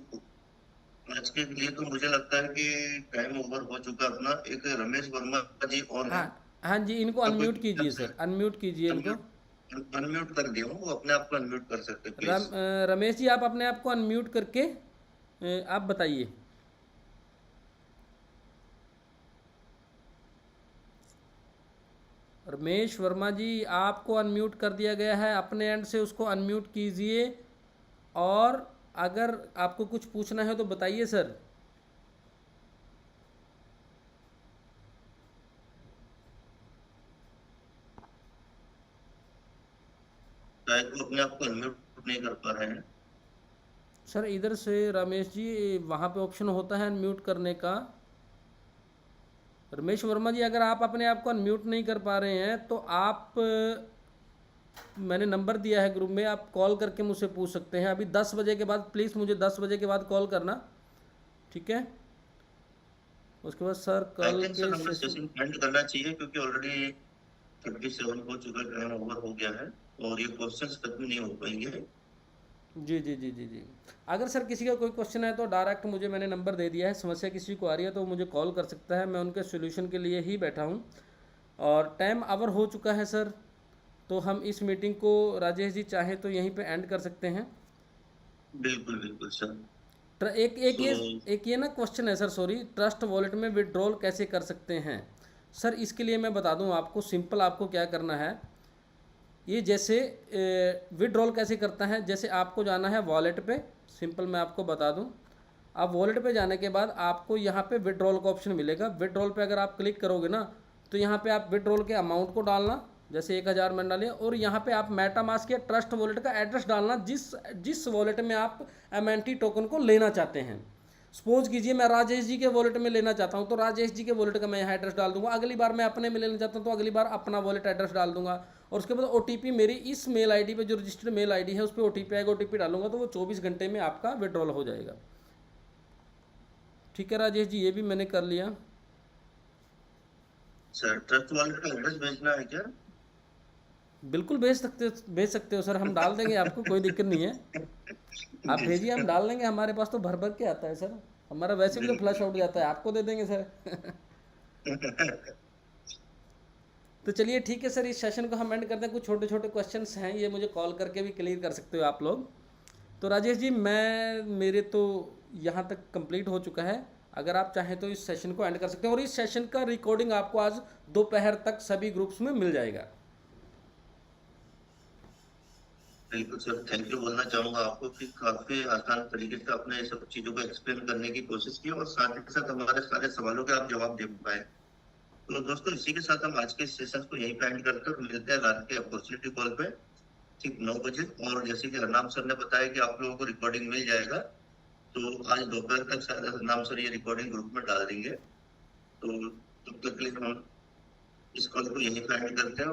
आज के लिए तो मुझे लगता है कि टाइम ओवर हो चुका अपना। एक रमेश वर्मा जी और हाँ हैं, हाँ जी, इनको अनम्यूट कीजिए सर, अनम्यूट कीजिए इनको। अनम्यूट कर दिया हूँ, वो अपने आप को अनम्यूट कर सकते हैं प्लीज। रमेश जी आप अपने आप को अनम्यूट करके आप बताइए। रमेश वर्मा जी आपको अनम्यूट कर दिया गया है, अपने एंड से उसको अनम्यूट कीजिए और अगर आपको कुछ पूछना है तो बताइए सर। शायद वो अपने आप को अनम्यूट नहीं कर पा रहे हैं। सर इधर से रमेश जी वहाँ पे ऑप्शन होता है अनम्यूट करने का। रमेश वर्मा जी, अगर आप अपने आप को अनम्यूट नहीं कर पा रहे हैं तो आप मैंने नंबर दिया है ग्रुप में, आप कॉल करके मुझसे पूछ सकते हैं। अभी 10 बजे के बाद प्लीज़ मुझे 10 बजे के बाद कॉल करना, ठीक है? उसके बाद सर आई कल थिंक के सर हमें सेशन सेशन एंड करना चाहिए, क्योंकि ऑलरेडी 37 हो चुका है, टाइम ओवर हो गया है और ये क्वेश्चंस खत्म नहीं हो पाएंगे। जी जी जी जी जी। अगर सर किसी का कोई क्वेश्चन है तो डायरेक्ट मुझे, मैंने नंबर दे दिया है, समस्या किसी को आ रही है तो मुझे कॉल कर सकता है, मैं उनके सोल्यूशन के लिए ही बैठा हूँ। और टाइम आवर हो चुका है सर, तो हम इस मीटिंग को राजेश जी चाहें तो यहीं पे एंड कर सकते हैं। बिल्कुल बिल्कुल सर। एक एक सो ये एक ये ना क्वेश्चन है सर, सॉरी, ट्रस्ट वॉलेट में विड्रॉल कैसे कर सकते हैं? सर इसके लिए मैं बता दूं आपको, सिंपल आपको क्या करना है, ये जैसे विड्रॉल कैसे करता है, जैसे आपको जाना है वॉलेट पे, सिंपल मैं आपको बता दूं। आप वॉलेट पे जाने के बाद आपको यहाँ पे विड्रॉल का ऑप्शन मिलेगा। विड्रॉल पे अगर आप क्लिक करोगे ना तो यहाँ पे आप विड्रॉल के अमाउंट को डालना, जैसे 1000 मैंने डालिए, और यहाँ पे आप मेटामास्क या ट्रस्ट वॉलेट का एड्रेस डालना जिस वॉलेट में आप एमएनटी टोकन को लेना चाहते हैं। सपोज कीजिए मैं राजेश जी के वॉलेट में लेना चाहता हूँ तो राजेश जी के वॉलेट का मैं यहाँ एड्रेस डाल दूंगा। अगली बार मैं अपने में लेना चाहता हूँ तो अगली बार अपना वॉलेट एड्रेस डाल दूंगा, और उसके बाद ओटीपी मेरी इस मेल आईडी पे, जो रजिस्टर्ड मेल आईडी है, उस पर ओटीपी आएगा, ओटीपी डालूंगा तो वो 24 घंटे में आपका विड्रॉल हो जाएगा। ठीक है राजेश जी, ये भी मैंने कर लिया। सर ट्रस्ट वॉलेट का एड्रेस भेजना है क्या? बिल्कुल भेज सकते हो सर, हम डाल देंगे आपको, कोई दिक्कत नहीं है। आप जी भेजिए, हम सर। डाल देंगे, हमारे पास तो भर भर के आता है सर, हमारा वैसे भी तो फ्लश आउट जाता है, आपको दे देंगे सर। तो चलिए ठीक है सर, इस सेशन को हम एंड करते हैं। कुछ छोटे छोटे क्वेश्चंस हैं, ये मुझे कॉल करके भी क्लियर कर सकते हो आप लोग। तो राजेश जी, मेरे तो यहाँ तक कंप्लीट हो चुका है, अगर आप चाहें तो इस सेशन को एंड कर सकते हैं, और इस सेशन का रिकॉर्डिंग आपको आज दोपहर तक सभी ग्रुप्स में मिल जाएगा। बिल्कुल सर, थैंक यू बोलना चाहूंगा आपको कि काफी आसान तरीके से आपने ये सब चीजों को एक्सप्लेन करने की कोशिश की और साथ ही साथ हमारे सारे सवालों के आप जवाब दे पाए। तो दोस्तों, इसी के साथ हम आज के सेशन को यहीं पे एंड करते हैं और मिलते हैं रात के अपॉर्चुनिटी कॉल पे ठीक 9 बजे। और जैसे कि हरनाम सर ने बताया कि आप लोगों को रिकॉर्डिंग मिल जाएगा, तो आज दोपहर तक शायद हरनाम सर ये रिकॉर्डिंग ग्रुप में डाल देंगे। तो तब तक के लिए हम इस कॉल को यहीं पे एंड करते हैं।